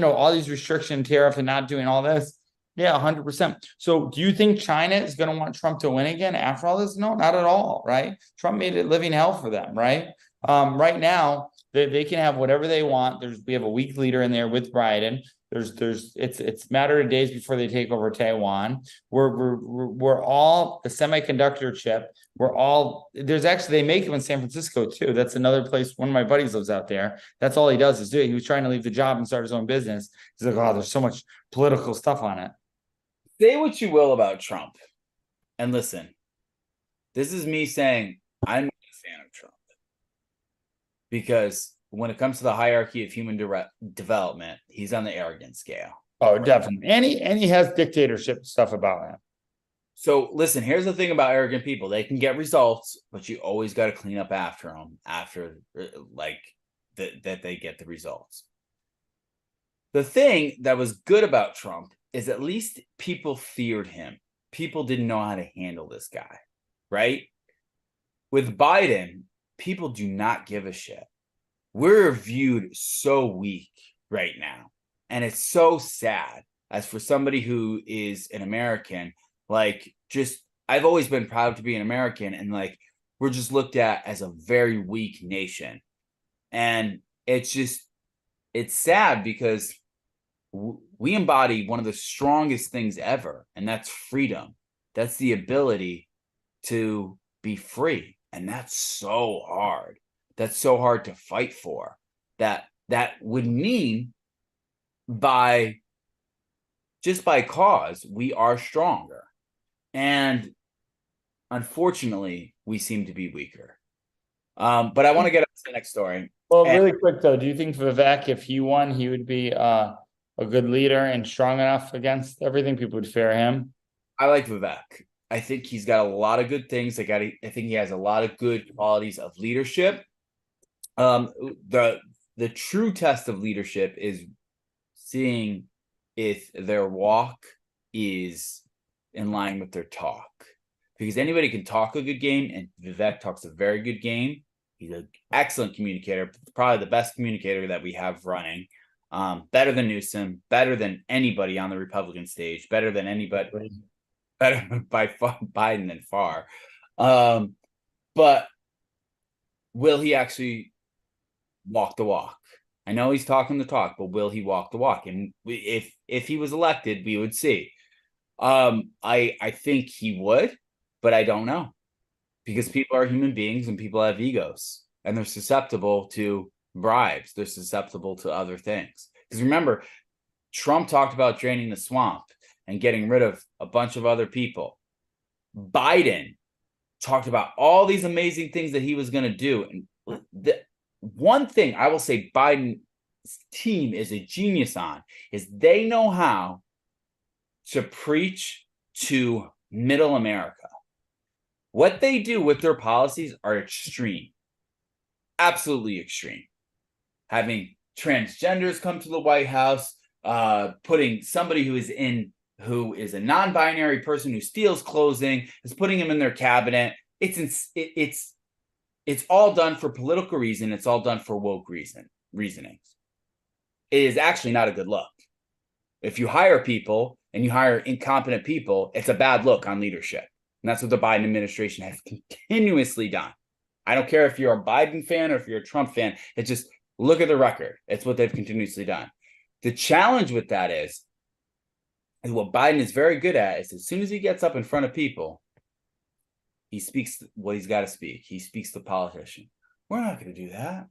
all these restriction tariff and not doing all this. Yeah, 100%. So do you think China is going to want Trump to win again after all this? No, not at all, right? Trump made it living hell for them, right? Right now, they can have whatever they want. We have a weak leader in there with Biden. It's a matter of days before they take over Taiwan. We're all the semiconductor chip. They make them in San Francisco too. That's another place. One of my buddies lives out there. That's all he does is do it. He was trying to leave the job and start his own business. He's like, oh, there's so much political stuff on it. Say what you will about Trump. And listen, this is me saying I'm not a fan of Trump. Because when it comes to the hierarchy of human development, he's on the arrogant scale. Oh, definitely. And he has dictatorship stuff about him. So listen, here's the thing about arrogant people. They can get results, but you always got to clean up after them that they get the results. The thing that was good about Trump is at least people feared him. People didn't know how to handle this guy, right? With Biden, people do not give a shit. We're viewed so weak right now. And it's so sad. As for somebody who is an American, I've always been proud to be an American, and we're just looked at as a very weak nation. And it's sad because we embody one of the strongest things ever, and that's freedom. That's the ability to be free. And that's so hard. That's so hard to fight for. That would mean by cause, we are stronger. And unfortunately, we seem to be weaker. But I want to get up to the next story. Well, really quick though, do you think Vivek, if he won, he would be a good leader and strong enough against everything? People would fear him. I like Vivek. I think he's got a lot of good things. I think he has a lot of good qualities of leadership. The true test of leadership is seeing if their walk is in line with their talk. Because anybody can talk a good game, and Vivek talks a very good game. He's an excellent communicator, probably the best communicator that we have running. Better than Newsom, better than anybody on the Republican stage, better than anybody, better by far, Biden than far. But will he actually walk the walk? I know he's talking the talk, but will he walk the walk? And if he was elected, we would see. I think he would, but I don't know, because people are human beings and people have egos, and they're susceptible to bribes. They're susceptible to other things. Because remember, Trump talked about draining the swamp and getting rid of a bunch of other people. Biden talked about all these amazing things that he was going to do. And the one thing I will say Biden's team is a genius on is they know how to preach to middle America. What they do with their policies are extreme. Absolutely extreme. Having transgenders come to the White House, putting somebody who is a non-binary person who steals clothing, is putting him in their cabinet. It's all done for political reason. It's all done for woke reasonings. It is actually not a good look. If you hire people and you hire incompetent people, it's a bad look on leadership. And that's what the Biden administration has continuously done. I don't care if you're a Biden fan or if you're a Trump fan. It's just look at the record. It's what they've continuously done. The challenge with that is what Biden is very good at is as soon as he gets up in front of people, he speaks what he's got to speak. He speaks to politicians. We're not going to do that.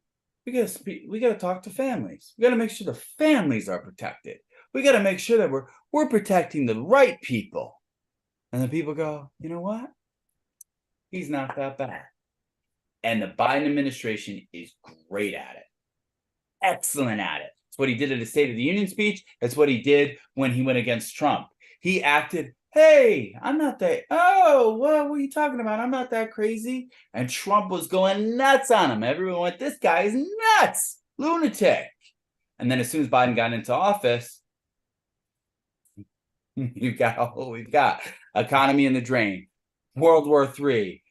We got to speak. We got to talk to families. We got to make sure the families are protected. We got to make sure that we're protecting the right people. And then people go, you know what? He's not that bad. And the Biden administration is great at it. Excellent at it. It's what he did at his State of the Union speech. It's what he did when he went against Trump. He acted, hey, I'm not that. Oh, what are you talking about? I'm not that crazy. And Trump was going nuts on him. Everyone went, this guy is nuts, lunatic. And then as soon as Biden got into office, we've got what we've got. Economy in the drain. World War III.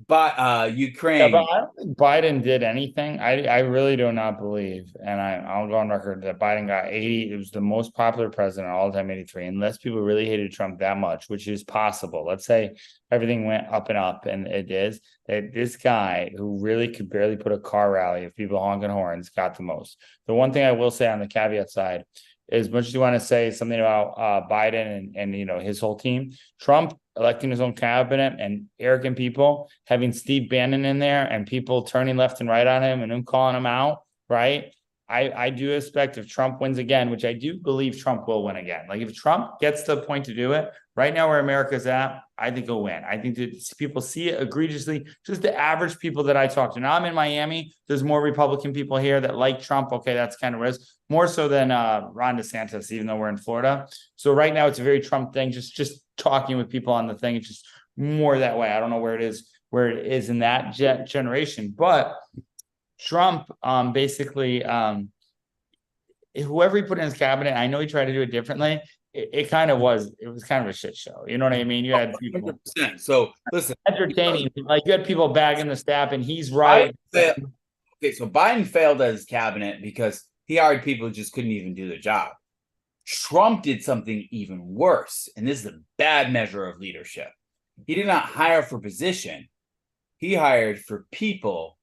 But Ukraine. Yeah, but I don't think Biden did anything. I really do not believe, and I'll go on record that Biden got 80. It was the most popular president all time, 83. Unless people really hated Trump that much, which is possible. Let's say everything went up and up, and it is that this guy who really could barely put a car rally of people honking horns got the most. The one thing I will say on the caveat side, as much as you want to say something about Biden and his whole team, Trump electing his own cabinet and arrogant people, having Steve Bannon in there and people turning left and right on him and him calling him out, right? I do expect if Trump wins again, which I do believe Trump will win again. Like if Trump gets to the point to do it, right now where America's at, I think he'll win. I think that people see it egregiously. Just the average people that I talk to. Now I'm in Miami. There's more Republican people here that like Trump. Okay, that's kind of risk. More so than Ron DeSantis, even though we're in Florida. So right now it's a very Trump thing. Just talking with people on the thing. It's just more that way. I don't know where it is in that generation, but Trump basically whoever he put in his cabinet, I know he tried to do it differently. It was kind of a shit show. You know what I mean? You had people 100%. So listen, entertaining, like you had people bagging the staff, and he's right. Okay, so Biden failed as cabinet because he hired people who just couldn't even do their job. Trump did something even worse, and this is a bad measure of leadership. He did not hire for position. He hired for people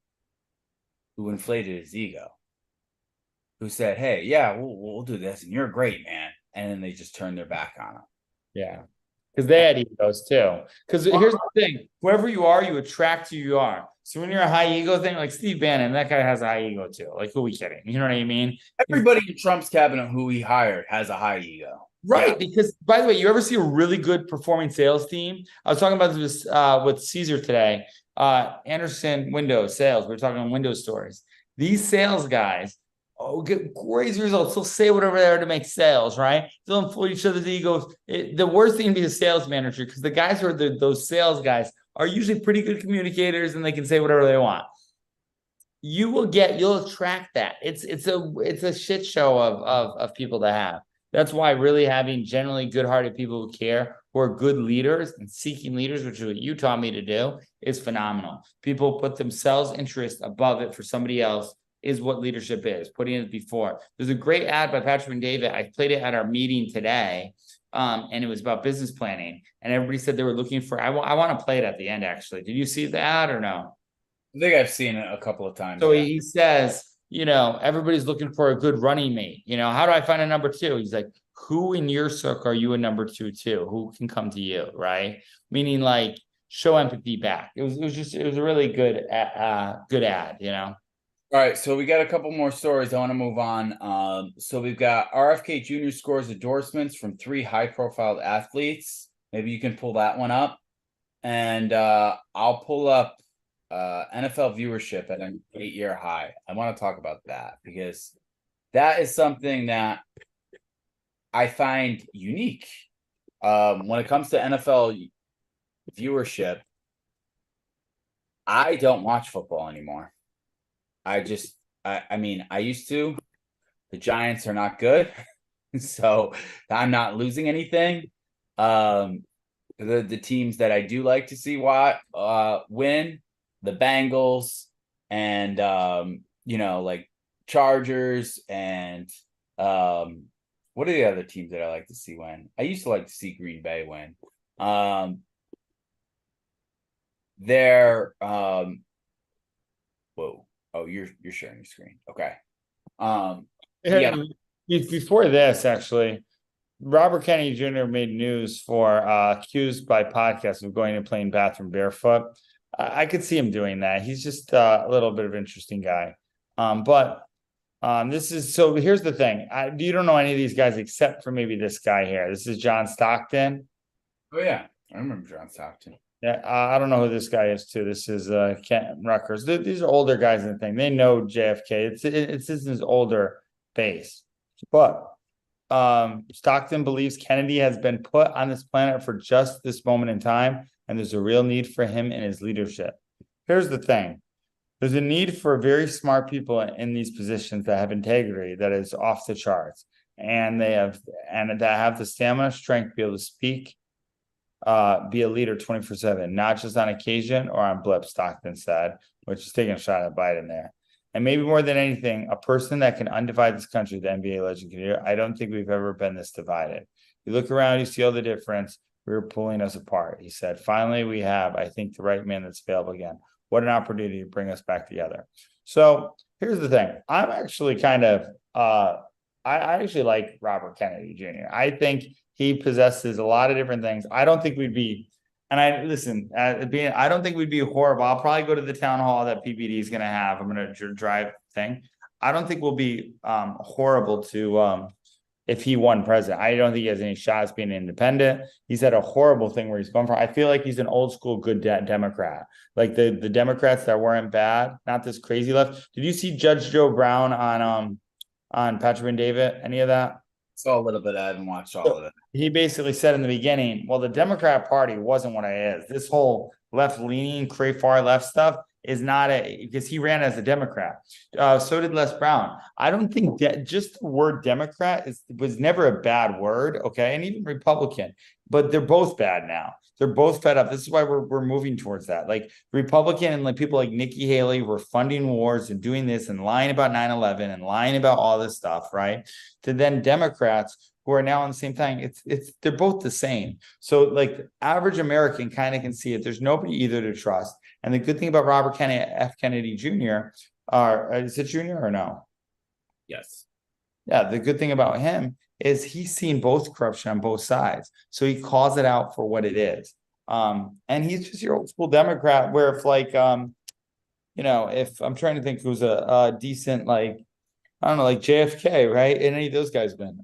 who inflated his ego, who said, hey, yeah, we'll do this, and you're great, man. And then they just turned their back on him. Yeah, because they had egos too. Because here's the thing, whoever you are, you attract who you are. So when you're a high ego thing, like Steve Bannon, that guy has a high ego too. Like, who are we kidding? You know what I mean? Everybody in Trump's cabinet who he hired has a high ego. Right, Yeah. because by the way, you ever see a really good performing sales team? I was talking about this with Caesar today. Anderson Windows Sales. We were talking on Windows stores. These sales guys get crazy results. They'll say whatever they are to make sales, right? They'll inflate each other's egos. The worst thing to be a sales manager, because the guys who are those sales guys are usually pretty good communicators and they can say whatever they want. You'll attract that. It's a shit show of people to have. That's why really having generally good-hearted people who care, who are good leaders and seeking leaders, which is what you taught me to do, is phenomenal. People put themselves' interest above it for somebody else is what leadership is, putting it before. There's a great ad by Patrick and David. I played it at our meeting today, and it was about business planning. And everybody said they were looking for, I want to play it at the end, actually. Did you see the ad or no? I think I've seen it a couple of times. So he says, everybody's looking for a good running mate. How do I find a number two? He's like, who in your circle are you a number two to? Who can come to you, right? Meaning like show empathy back. It was a really good ad, All right, so we got a couple more stories. I want to move on. So we've got RFK Jr. scores endorsements from 3 high-profile athletes. Maybe you can pull that one up, and I'll pull up NFL viewership at an 8-year high. I want to talk about that because that is something that I find unique when it comes to NFL viewership. I don't watch football anymore. I mean, I used to. The Giants are not good, so I'm not losing anything. The teams that I do like to see win, the Bengals and like Chargers and what are the other teams that I like to see win? I used to like to see Green Bay win. They're whoa. Oh, you're sharing your screen. Okay. Yeah. Before this, actually, Robert Kennedy Jr. made news for accused by podcasts of going and playing bathroom barefoot. I could see him doing that. He's just a little bit of an interesting guy. But this is so. Here's the thing. You don't know any of these guys except for maybe this guy here. This is John Stockton. Oh yeah, I remember John Stockton. Yeah, I don't know who this guy is too. This is Kent Rutgers. These are older guys in the thing. They know JFK. It's his older base. But Stockton believes Kennedy has been put on this planet for just this moment in time, and there's a real need for him in his leadership. Here's the thing. There's a need for very smart people in these positions that have integrity that is off the charts, and that have the stamina, strength to be able to speak, be a leader 24/7, not just on occasion or on blip, Stockton said, which is taking a shot at Biden there. And maybe more than anything, a person that can undivide this country, the NBA legend can do. I don't think we've ever been this divided. You look around, you see all the difference. We were pulling us apart. He said, finally, we have, I think, the right man that's available again. What an opportunity to bring us back together. So here's the thing. I'm actually kind of, I actually like Robert Kennedy Jr. I think he possesses a lot of different things. I don't think we'd be, and I don't think we'd be horrible. I'll probably go to the town hall that PPD is going to have. I'm going to drive thing. I don't think we'll be horrible to if he won president. I don't think he has any shots being independent. He's had a horrible thing where he's going from. I feel like he's an old school good Democrat, like the Democrats that weren't bad, not this crazy left. Did you see Judge Joe Brown on Patrick and David? Any of that? Saw a little bit. I haven't watched all of it. He basically said in the beginning, well, the Democrat Party wasn't what it is. This whole left-leaning, far left stuff is not because he ran as a Democrat. So did Les Brown. I don't think that just the word Democrat was never a bad word, okay? And even Republican, but they're both bad now. They're both fed up. This is why we're moving towards that. Like Republican and like people like Nikki Haley were funding wars and doing this and lying about 9/11 and lying about all this stuff, right? To then Democrats who are now on the same thing. They're both the same. So like average American kind of can see it. There's nobody either to trust. And the good thing about Robert Kennedy Jr. Is it Jr. or no? Yes. Yeah, the good thing about him is he's seen both corruption on both sides. So he calls it out for what it is. And he's just your old school Democrat where if like, if I'm trying to think who's a decent, like, I don't know, like JFK, right? And any of those guys been.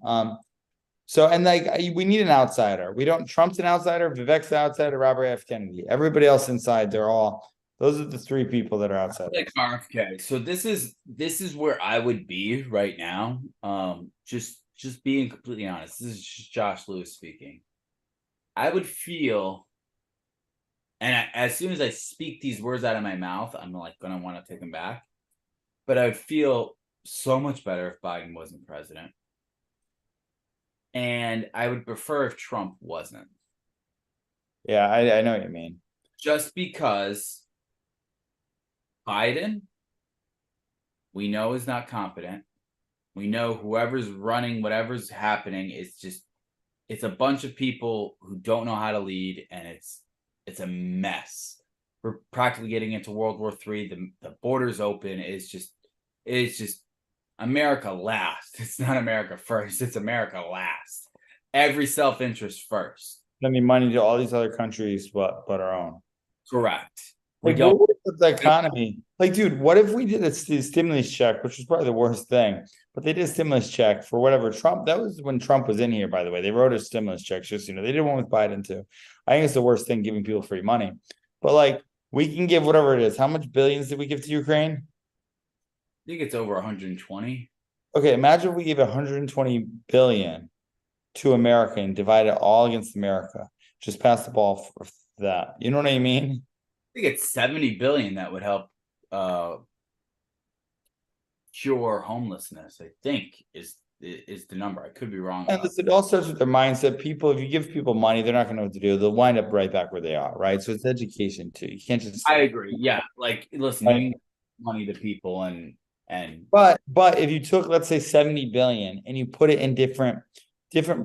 So, and like, we need an outsider. Trump's an outsider, Vivek's an outsider, Robert F. Kennedy. Everybody else inside, those are the 3 people that are outside. Like RFK. So this is where I would be right now. Just being completely honest. This is just Josh Lewis speaking. I would feel, and as soon as I speak these words out of my mouth, I'm like gonna want to take them back. But I would feel so much better if Biden wasn't president. And I would prefer if Trump wasn't. Yeah, I know what you mean. Just because Biden, we know, is not competent. We know whoever's running, whatever's happening, it's a bunch of people who don't know how to lead, and it's a mess. We're practically getting into World War III. The borders open. It's just America last. It's not America first. It's America last. Every self-interest first. Sending money to all these other countries, but our own. Correct. Like, what would the economy? Like, dude, what if we did a stimulus check, which was probably the worst thing, but they did a stimulus check for whatever Trump. That was when Trump was in here, by the way. They wrote a stimulus check, just they did one with Biden too. I think it's the worst thing, giving people free money. But like, we can give whatever it is. How much billions did we give to Ukraine? I think it's over 120. Okay, imagine if we gave 120 billion to America and divide it all against America. Just pass the ball for that. You know what I mean? I think it's 70 billion that would help cure homelessness. I think is the number. I could be wrong. And it all starts with their mindset. People, if you give people money, they're not going to know what to do. They'll wind up right back where they are, right? So it's education too. You can't just. I agree. Yeah, like listen, Right. you need money to people, and But if you took, let's say, 70 billion and you put it in different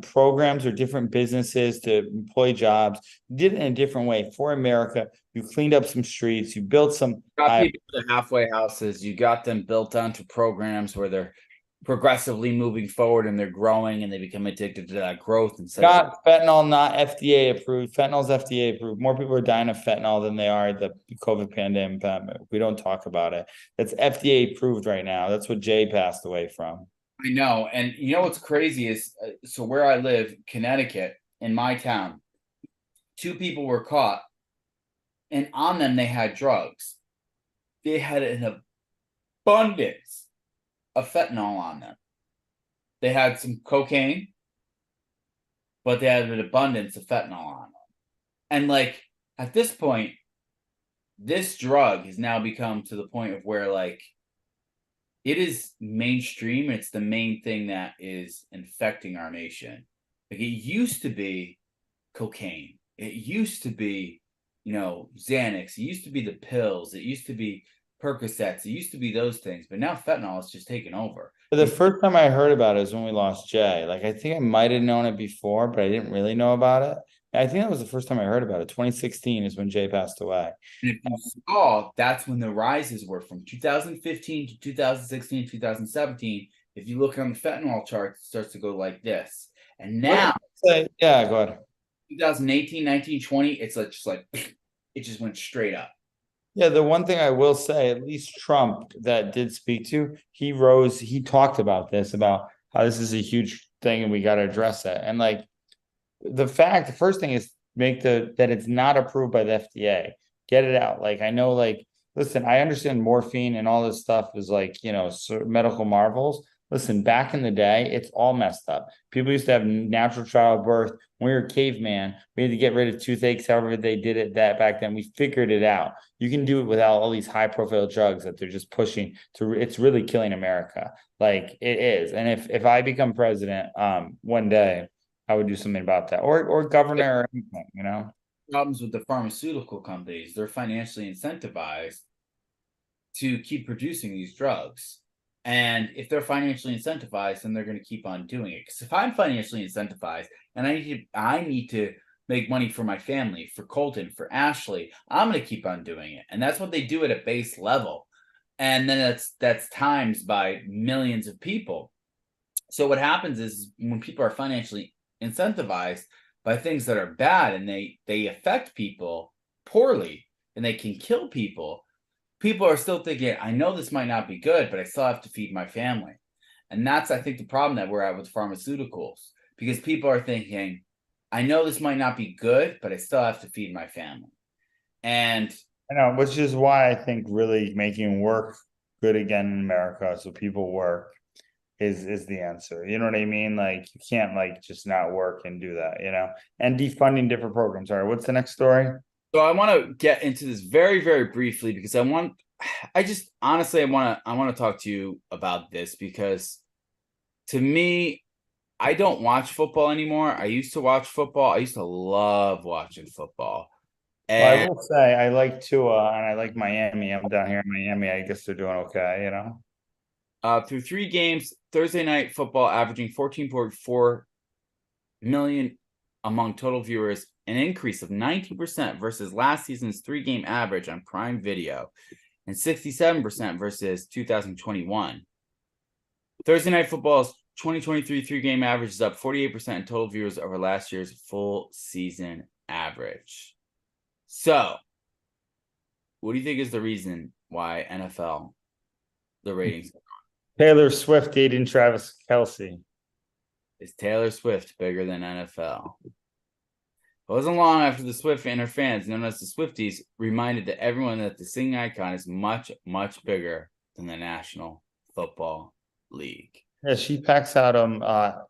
programs or different businesses to employ jobs, you did it in a different way for America. You cleaned up some streets, you built some got people to halfway houses. You got them built onto programs where they're progressively moving forward and they're growing and they become addicted to that growth. Instead of fentanyl, not FDA approved. Fentanyl's FDA approved. More people are dying of fentanyl than they are the COVID pandemic. We don't talk about it. That's FDA approved right now. That's what Jay passed away from. I know. And you know what's crazy is so where I live, Connecticut, in my town, 2 people were caught, and on them they had drugs. They had an abundance of fentanyl on them. They had some cocaine, but they had an abundance of fentanyl on them. And like at this point, this drug has now become to the point of where like it is mainstream. It's the main thing that is infecting our nation. Like it used to be cocaine. It used to be, Xanax. It used to be the pills. It used to be Percocets. It used to be those things. But now fentanyl is just taken over. But the first time I heard about it was when we lost Jay. Like, I think I might have known it before, but I didn't really know about it. I think that was the first time I heard about it. 2016 is when Jay passed away. And if you saw, that's when the rises were from 2015 to 2016, 2017. If you look on the fentanyl chart, it starts to go like this. And now, yeah, go ahead. 2018, 19, 20, it's like just like it just went straight up. Yeah, the one thing I will say, at least Trump that did speak to, he talked about this, about how this is a huge thing and we got to address it. And like the first thing is that it's not approved by the FDA. Get it out. Like, I know, like, listen, I understand morphine and all this stuff is like, medical marvels. Listen, back in the day, it's all messed up. People used to have natural childbirth. When we were caveman, we had to get rid of toothaches, however they did it that back then. We figured it out. You can do it without all these high profile drugs that they're just pushing to. It's really killing America. Like it is. And if I become president one day, I would do something about that. Or governor or anything, Problems with the pharmaceutical companies, they're financially incentivized to keep producing these drugs. And if they're financially incentivized, then they're going to keep on doing it. Because if I'm financially incentivized and I need to make money for my family, for Colton, for Ashley, I'm going to keep on doing it. And that's what they do at a base level. And then that's times by millions of people. So what happens is when people are financially incentivized by things that are bad and they affect people poorly and they can kill people, people are still thinking, I know this might not be good, but I still have to feed my family. And that's, I think, the problem that we're at with pharmaceuticals, because people are thinking, I know this might not be good, but I still have to feed my family. And I know, which is why I think really making work good again in America, so people work, is the answer. You know what I mean? Like, you can't like just not work and do that, and defunding different programs. All right, what's the next story? So I want to get into this very, very briefly because I want to talk to you about this, because to me, I don't watch football anymore. I used to watch football. I used to love watching football. Well, I And will say I like Tua and I like Miami. I'm down here in Miami. I guess they're doing okay, you know. through 3 games, Thursday night football averaging 14.4 million among total viewers, an increase of 19% versus last season's 3 game average on Prime Video, and 67% versus 2021. Thursday night football's 2023 3 game average is up 48% in total viewers over last year's full season average. So, what do you think is the reason why NFL, the ratings, Taylor Swift dating Travis Kelce. is Taylor Swift bigger than NFL? It wasn't long after the Swift and her fans, known as the Swifties, reminded everyone that the singing icon is much, much bigger than the National Football League. Yeah, she packs out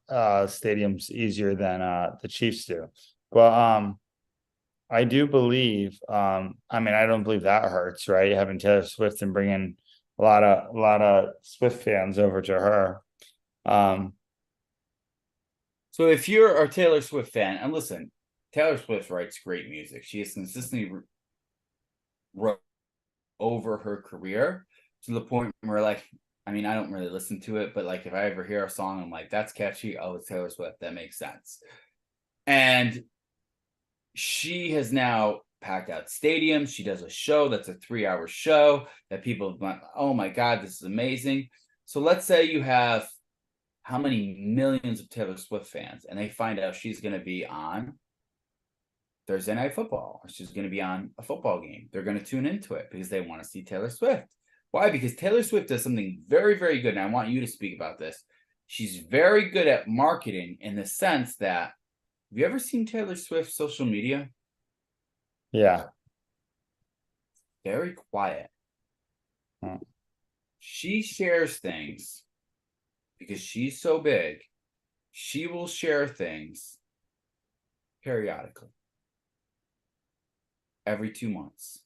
stadiums easier than the Chiefs do. But I do believe I mean I don't believe that hurts, right? Having Taylor Swift and bringing a lot of Swift fans over to her. So if you're a Taylor Swift fan, and listen, Taylor Swift writes great music. She has consistently wrote over her career to the point where, like, I mean, I don't really listen to it, but like if I ever hear a song, I'm like, that's catchy. Oh, it's Taylor Swift. That makes sense. And she has now packed out stadiums. She does a show that's a 3-hour show that people have gone, oh my God, this is amazing. So let's say you have how many millions of Taylor Swift fans, and they find out she's going to be on Thursday Night Football, or she's going to be on a football game. They're going to tune into it because they want to see Taylor Swift. Why? Because Taylor Swift does something very, very good, and I want you to speak about this. She's very good at marketing in the sense that, have you ever seen Taylor Swift's social media? Yeah. Very quiet. She shares things because she's so big. She will share things periodically, every 2 months.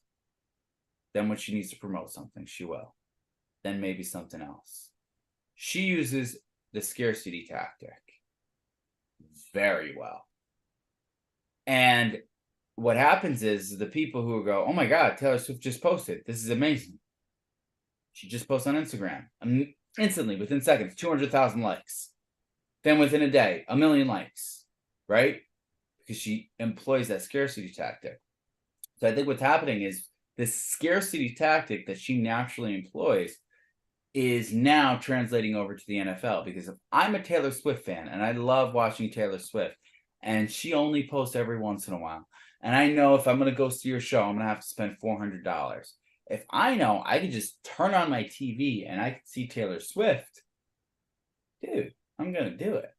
Then when she needs to promote something, she will. Then maybe something else. She uses the scarcity tactic very well. And what happens is the people who go, oh my God, Taylor Swift just posted. This is amazing. She just posts on Instagram. Instantly, within seconds, 200,000 likes. Then within a day, 1 million likes, right? Because she employs that scarcity tactic. So I think what's happening is this scarcity tactic that she naturally employs is now translating over to the NFL. Because if I'm a Taylor Swift fan and I love watching Taylor Swift, and she only posts every once in a while, and I know if I'm going to go see her show, I'm going to have to spend $400. If I know I can just turn on my TV and I can see Taylor Swift, dude, I'm going to do it.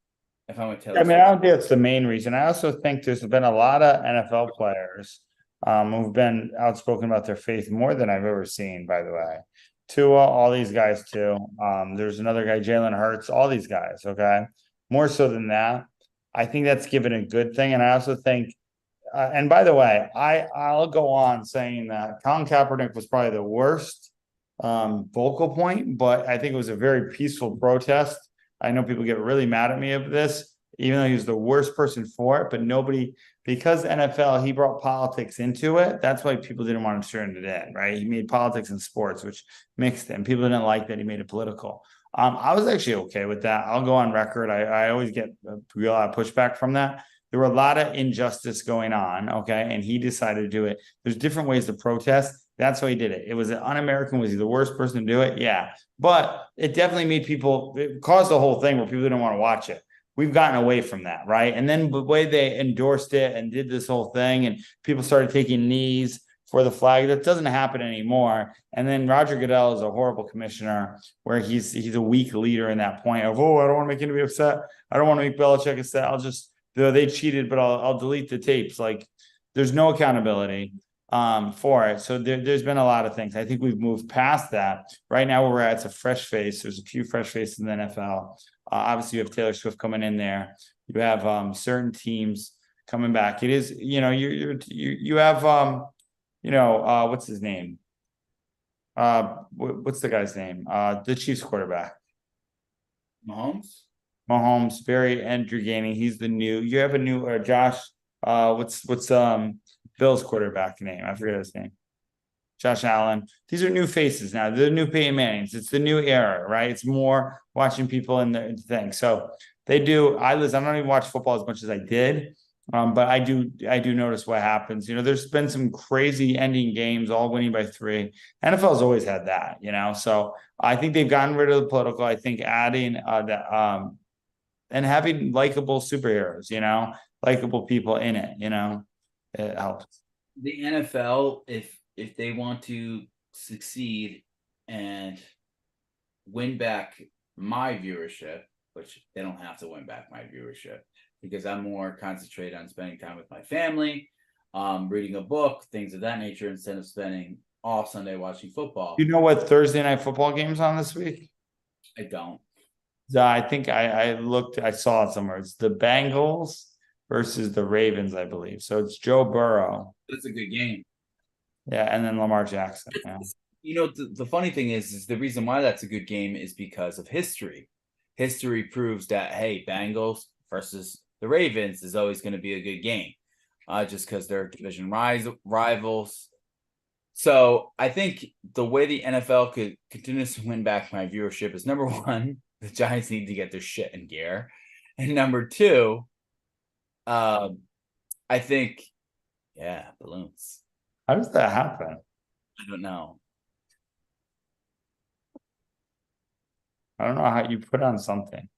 If I'm with Taylor I mean, Swift. I don't think that's the main reason. I also think there's been a lot of NFL players who've been outspoken about their faith more than I've ever seen, by the way. Tua, all these guys too. There's another guy, Jalen Hurts, all these guys, okay? More so than that. I think that's given a good thing. And I also think, and by the way, I'll go on saying that Colin Kaepernick was probably the worst vocal point, but I think it was a very peaceful protest. I know people get really mad at me of this, even though he was the worst person for it, but nobody, because NFL, he brought politics into it. That's why people didn't want to turn it in, right? He made politics in sports, which mixed it, and people didn't like that he made it political. I was actually okay with that. I'll go on record. I always get a lot of pushback from that. There were a lot of injustice going on, okay, and he decided to do it. There's different ways to protest. That's why he did it. It was un-American. Was he the worst person to do it? Yeah. But it definitely made people, it caused the whole thing where people didn't want to watch it. We've gotten away from that, right? And then the way they endorsed it and did this whole thing, and people started taking knees for the flag, that doesn't happen anymore. And then Roger Goodell is a horrible commissioner where he's a weak leader in that point of, oh, I don't want to make anybody upset. I don't want to make Belichick upset. I'll just, they cheated, but I'll delete the tapes. Like, there's no accountability for it. So there's been a lot of things. I think we've moved past that. Right now, where we're at, it's a fresh face. There's a few fresh faces in the NFL. Obviously, you have Taylor Swift coming in there. You have certain teams coming back. It is, you know, you have what's his name? What's the guy's name? The Chiefs quarterback. Mahomes? Mahomes, very entertaining. He's the new. You have a new Josh. What's Bill's quarterback name? I forget his name. Josh Allen. These are new faces now. They're the new Peyton Mannings. It's the new era, right? It's more watching people in the thing. So they do. I don't even watch football as much as I did. But I do notice what happens. There's been some crazy ending games, all winning by 3. NFL's always had that, So I think they've gotten rid of the political. I think adding and having likable superheroes, likable people in it, it helps. The NFL, if they want to succeed and win back my viewership, which they don't have to win back my viewership, because I'm more concentrated on spending time with my family, reading a book, things of that nature, instead of spending all Sunday watching football. You know what Thursday night football game's on this week? I don't. I think I looked, I saw it somewhere. It's the Bengals versus the Ravens, I believe. So it's Joe Burrow. That's a good game. Yeah, and then Lamar Jackson. Yeah. The funny thing is the reason why that's a good game is because of history. History proves that, hey, Bengals versus the Ravens is always going to be a good game, just because they're division rivals. So I think the way the NFL could continuously win back my viewership is, number one, the Giants need to get their shit in gear, and number two, I think, balloons. How does that happen? I don't know. I don't know how you put on something.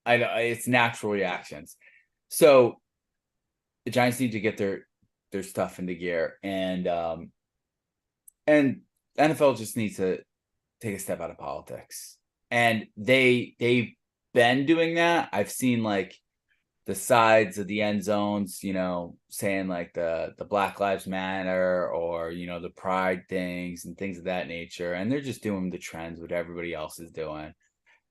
I don't know. It's natural reactions. So the Giants need to get their stuff into gear, and NFL just needs to take a step out of politics. And they've been doing that. I've seen like the sides of the end zones, saying like the Black Lives Matter or, the pride things and things of that nature. And they're just doing the trends, what everybody else is doing.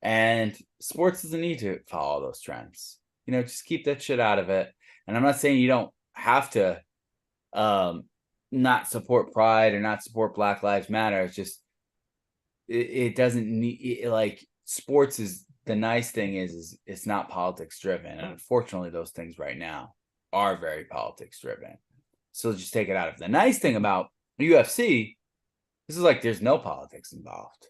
And sports doesn't need to follow those trends. Just keep that shit out of it. And I'm not saying you don't have to not support pride or not support Black Lives Matter. It's just, it doesn't need, like, sports is, the nice thing is it's not politics driven. And unfortunately, those things right now are very politics driven. So just take it out of it. The nice thing about UFC, this is like, there's no politics involved.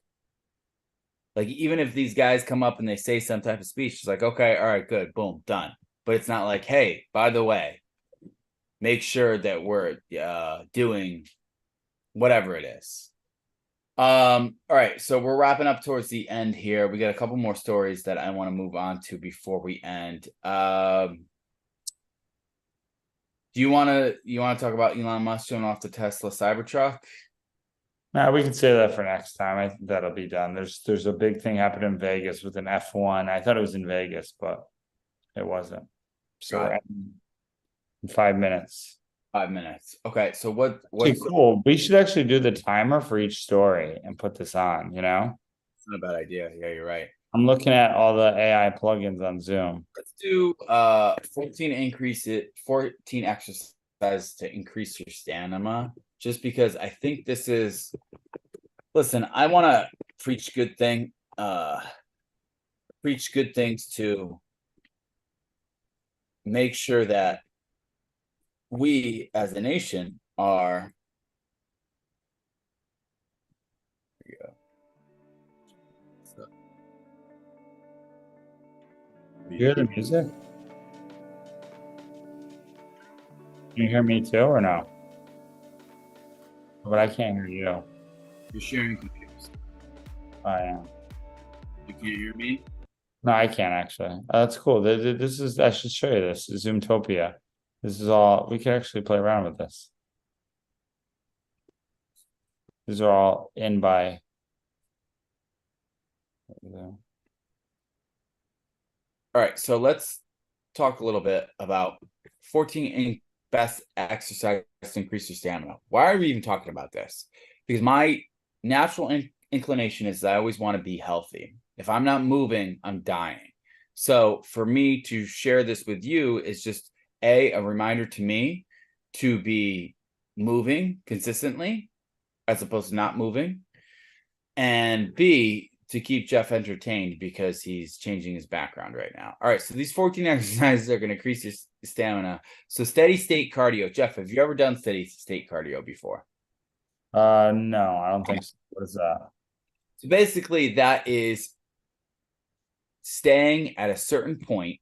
Like, even if these guys come up and they say some type of speech, it's like, okay, all right, good, boom, done. But it's not like, hey, by the way, make sure that we're doing whatever it is. All right, so we're wrapping up towards the end here. We got a couple more stories that I want to move on to before we end. Do you want to talk about Elon Musk showing off the Tesla Cybertruck? No, we can say that for next time. I think that'll be done. There's a big thing happening in Vegas with an F1. I thought it was in Vegas, but it wasn't. So we're in 5 minutes. 5 minutes. Okay, so what's cool. We should actually do the timer for each story and put this on, It's not a bad idea. Yeah, you're right. I'm looking at all the AI plugins on Zoom. Let's do 14 exercises to increase your stamina, just because I think this is, listen, I want to preach good things to make sure that we as a nation are, there you go. So, You hear the music? Can you hear me too or no? But I can't hear you. you're sharing computers. I am. You can't hear me? No, I can't actually. That's cool. This is, I should show you this. Zoomtopia. This is all, we can actually play around with this. These are all in by. All right, so let's talk a little bit about 14 best exercise to increase your stamina. Why are we even talking about this? Because my natural inclination is that I always want to be healthy. If I'm not moving, I'm dying. So for me to share this with you is just a reminder to me to be moving consistently as opposed to not moving. And B, to keep Jeff entertained because he's changing his background right now. All right, so these 14 exercises are going to increase your stamina. So steady state cardio. Jeff, have you ever done steady state cardio before? No, I don't think so. What is that? So basically, that is staying at a certain point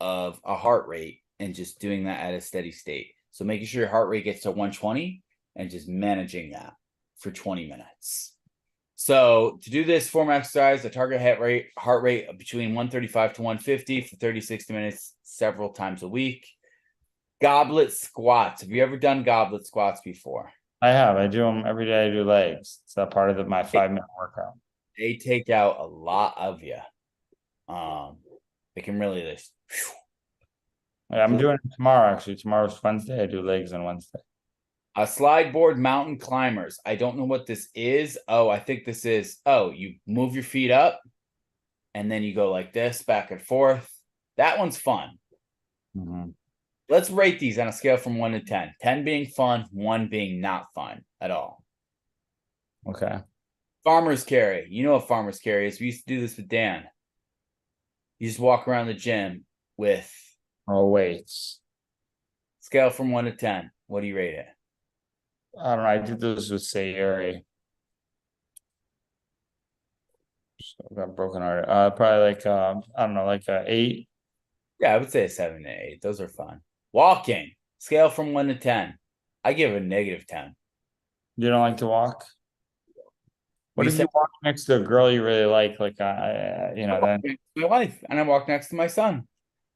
of a heart rate and just doing that at a steady state. So making sure your heart rate gets to 120 and just managing that for 20 minutes. So to do this form exercise, the target heart rate between 135 to 150 for 30, 60 minutes, several times a week. Goblet squats. Have you ever done goblet squats before? I have. I do them every day. I do legs. It's a part of my 5-minute workout. They take out a lot of you. They can really just. Yeah, I'm doing it tomorrow, actually. Tomorrow's Wednesday. I do legs on Wednesday. Slide board mountain climbers. I don't know what this is. Oh, I think this is. Oh, you move your feet up and then you go like this back and forth. That one's fun. Mm-hmm. Let's rate these on a scale from 1 to 10. 10 being fun, 1 being not fun at all. Okay. Farmer's carry. You know what farmer's carry is. We used to do this with Dan. You just walk around the gym with weights. Scale from 1 to 10. What do you rate it? I don't know. I did those with Sayuri. So got broken heart. Probably like I don't know, like a 8. Yeah, I would say a 7 to 8. Those are fun. Walking. Scale from 1 to 10. I give it a negative 10. You don't like to walk? What if you walk next to a girl you really like then my wife, and I walk next to my son,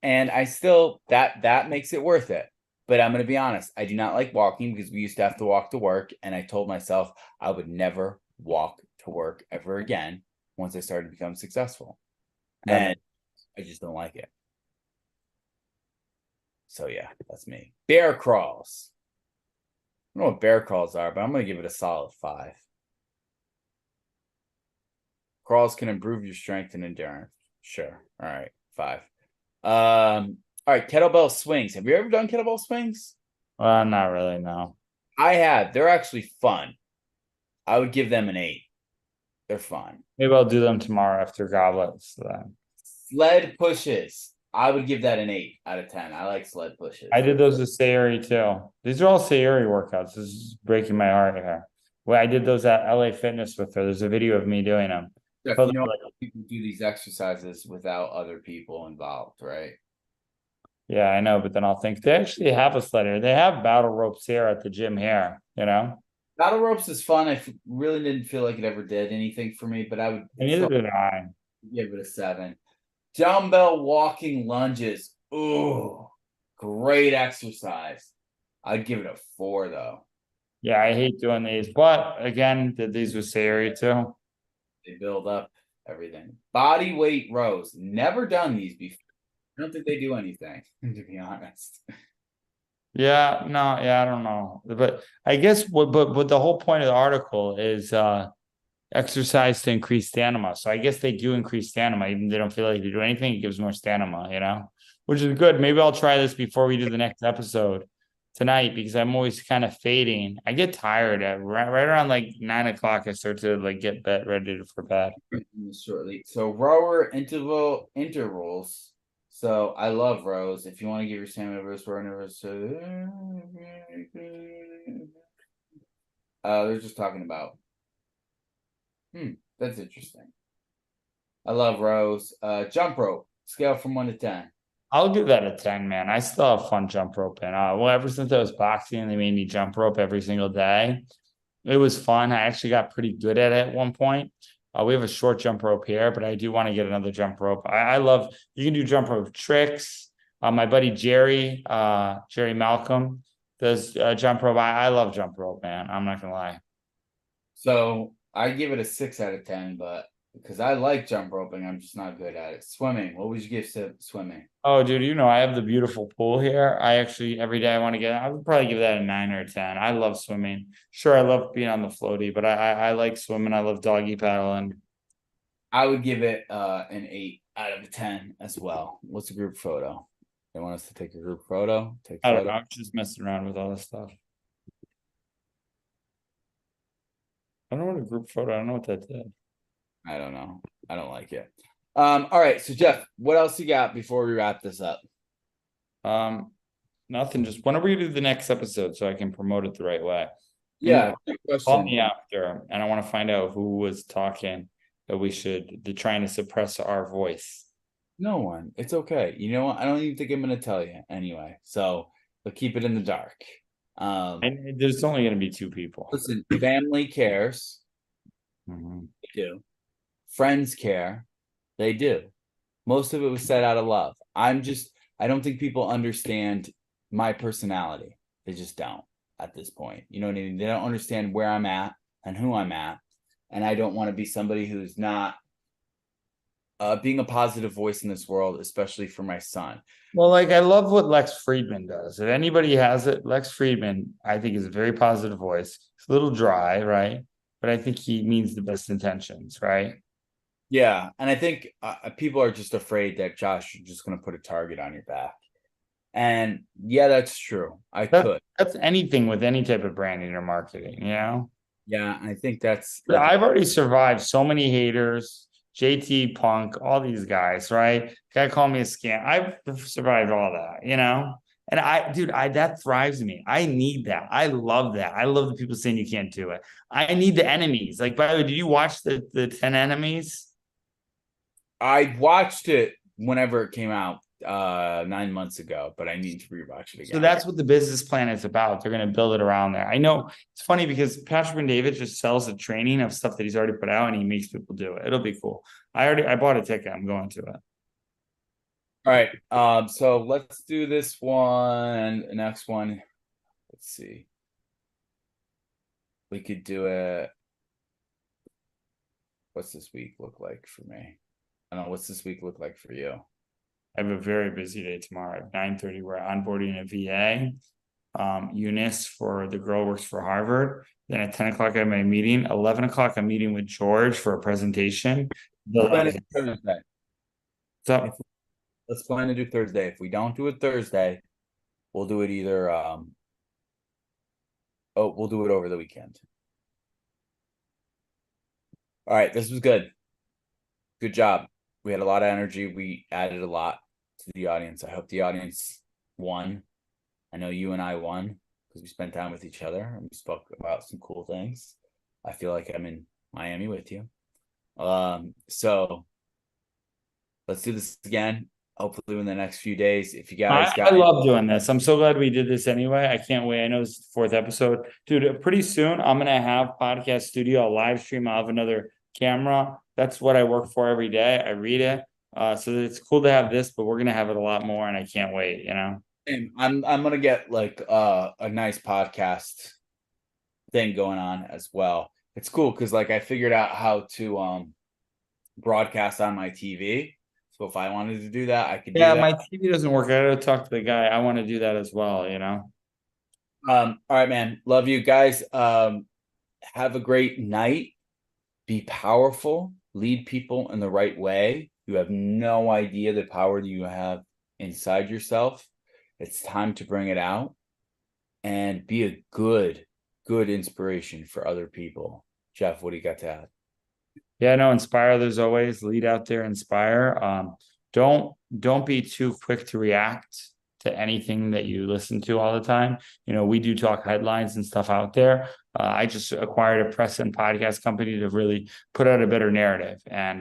and I still that makes it worth it. But I'm going to be honest, I do not like walking because we used to have to walk to work, and I told myself I would never walk to work ever again once I started to become successful, and I just don't like it. So yeah, that's me. Bear crawls. I don't know what bear crawls are, but I'm going to give it a solid 5. Crawls can improve your strength and endurance. Sure. All right. 5. All right. Kettlebell swings. Have you ever done kettlebell swings? Not really, no. I have. They're actually fun. I would give them an 8. They're fun. Maybe I'll do them tomorrow after goblets. Then. Sled pushes. I would give that an 8 out of 10. I like sled pushes. I did those with Sayuri too. These are all Sayuri workouts. This is breaking my heart here. Well, I did those at LA Fitness with her. There's a video of me doing them. You know, people do these exercises without other people involved, right? Yeah, I know, but then I'll think they actually have a sled here. They have battle ropes here at the gym here, Battle ropes is fun. I really didn't feel like it ever did anything for me, but I would. Neither did I. Give it a 7. Dumbbell walking lunges. Ooh, great exercise. I'd give it a 4 though. Yeah, I hate doing these, but again, did these with Sayuri too. They build up everything. Body weight rows. Never done these before. I don't think they do anything, to be honest. Yeah, no, yeah, I don't know. But I guess but the whole point of the article is exercise to increase stamina. So I guess they do increase stamina, even if they don't feel like they do anything, it gives more stamina, which is good. Maybe I'll try this before we do the next episode tonight because I'm always kind of fading. I get tired at right around like 9 o'clock. I start to like get ready for bed. Shortly. So rower intervals. So I love rows. If you want to give your stamina versus runners, they're just talking about. That's interesting. I love rows. Jump rope. Scale from 1 to 10. I'll give that a 10, man. I still have fun jump roping. Well, ever since I was boxing, they made me jump rope every single day. It was fun. I actually got pretty good at it at one point. We have a short jump rope here, but I do want to get another jump rope. I love, you can do jump rope tricks. My buddy Jerry Malcolm does jump rope. I love jump rope, man. I'm not going to lie. So I give it a 6 out of 10, but because I like jump roping, I'm just not good at it. Swimming. What would you give to swimming? Oh, dude, I have the beautiful pool here. I actually, every day I would probably give that a 9 or a 10. I love swimming. Sure, I love being on the floaty, but I like swimming. I love doggy paddling. I would give it an 8 out of 10 as well. What's a group photo? They want us to take a group photo? I don't know. I'm just messing around with all this stuff. I don't know what a group photo. I don't know what that did. I don't know. I don't like it. All right. So Jeff, what else you got before we wrap this up? Nothing. Just when are we gonna do the next episode so I can promote it the right way? Yeah, good Call question. me after, and I want to find out who was talking that they're trying to suppress our voice. No one. It's okay. You know what? I don't even think I'm gonna tell you anyway. So but keep it in the dark. And there's only gonna be 2 people. Listen, family cares. Mhm. They do. Friends care. They do. Most of it was said out of love. I don't think people understand my personality. They just don't at this point. You know what I mean? They don't understand where I'm at and who I'm at. And I don't want to be somebody who's not being a positive voice in this world, especially for my son. Well, like I love what Lex Friedman does. If anybody has it, Lex Friedman, I think, is a very positive voice. It's a little dry, right? But I think he means the best intentions, right? Yeah, and I think people are just afraid that Josh is just going to put a target on your back. And yeah, that's true. That's anything with any type of branding or marketing, you know? Yeah, I think that's I've already survived so many haters, JT Punk, all these guys, right? Guy called me a scam. I've survived all that, you know? And that thrives me. I need that. I love that. I love the people saying you can't do it. I need the enemies. Like, by the way, did you watch the 10 enemies? I watched it whenever it came out 9 months ago, but I need to rewatch it again. So that's what the business plan is about. They're going to build it around there. I know it's funny because Patrick and David just sells the training of stuff that he's already put out and he makes people do it. It'll be cool. I bought a ticket. I'm going to it. All right. So let's do this one. Next one. Let's see. We could do it. What's this week look like for me? I don't know. What's this week look like for you? I have a very busy day tomorrow at 9:30. We're onboarding a VA. Eunice for the girl works for Harvard. Then at 10 o'clock I have my meeting. 11 o'clock I'm meeting with George for a presentation. Thursday. So Let's plan to do Thursday. If we don't do it Thursday, we'll do it either we'll do it over the weekend. All right, this was good. Good job. We had a lot of energy. We added a lot to the audience. I hope the audience won. I know you and I won because we spent time with each other and we spoke about some cool things. I feel like I'm in Miami with you. So let's do this again. Hopefully in the next few days. If you guys I love doing this. I'm so glad we did this anyway. I can't wait. I know it's the 4th episode. Dude, pretty soon I'm gonna have podcast studio, I'll live stream, I'll have another camera. That's what I work for every day. I read it. So it's cool to have this, but we're gonna have it a lot more and I can't wait, you know. And I'm gonna get like a nice podcast thing going on as well. It's cool because like I figured out how to broadcast on my TV. So if I wanted to do that, I could do that. My TV doesn't work. I gotta talk to the guy. I want to do that as well, you know. All right, man. Love you guys. Have a great night. Be powerful. Lead people in the right way. You have no idea the power that you have inside yourself. It's time to bring it out and be a good inspiration for other people. Jeff, what do you got to add? Yeah, no, inspire others always. Lead out there, inspire. Don't be too quick to react to anything that you listen to all the time. You know, we do talk headlines and stuff out there. I just acquired a press and podcast company to really put out a better narrative, and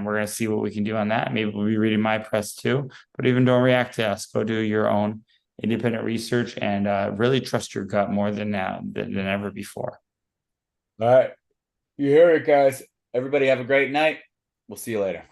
we're gonna see what we can do on that. Maybe we'll be reading my press too, but even don't react to us. Go do your own independent research and really trust your gut more than ever before. All right, you hear it, guys. Everybody have a great night. We'll see you later.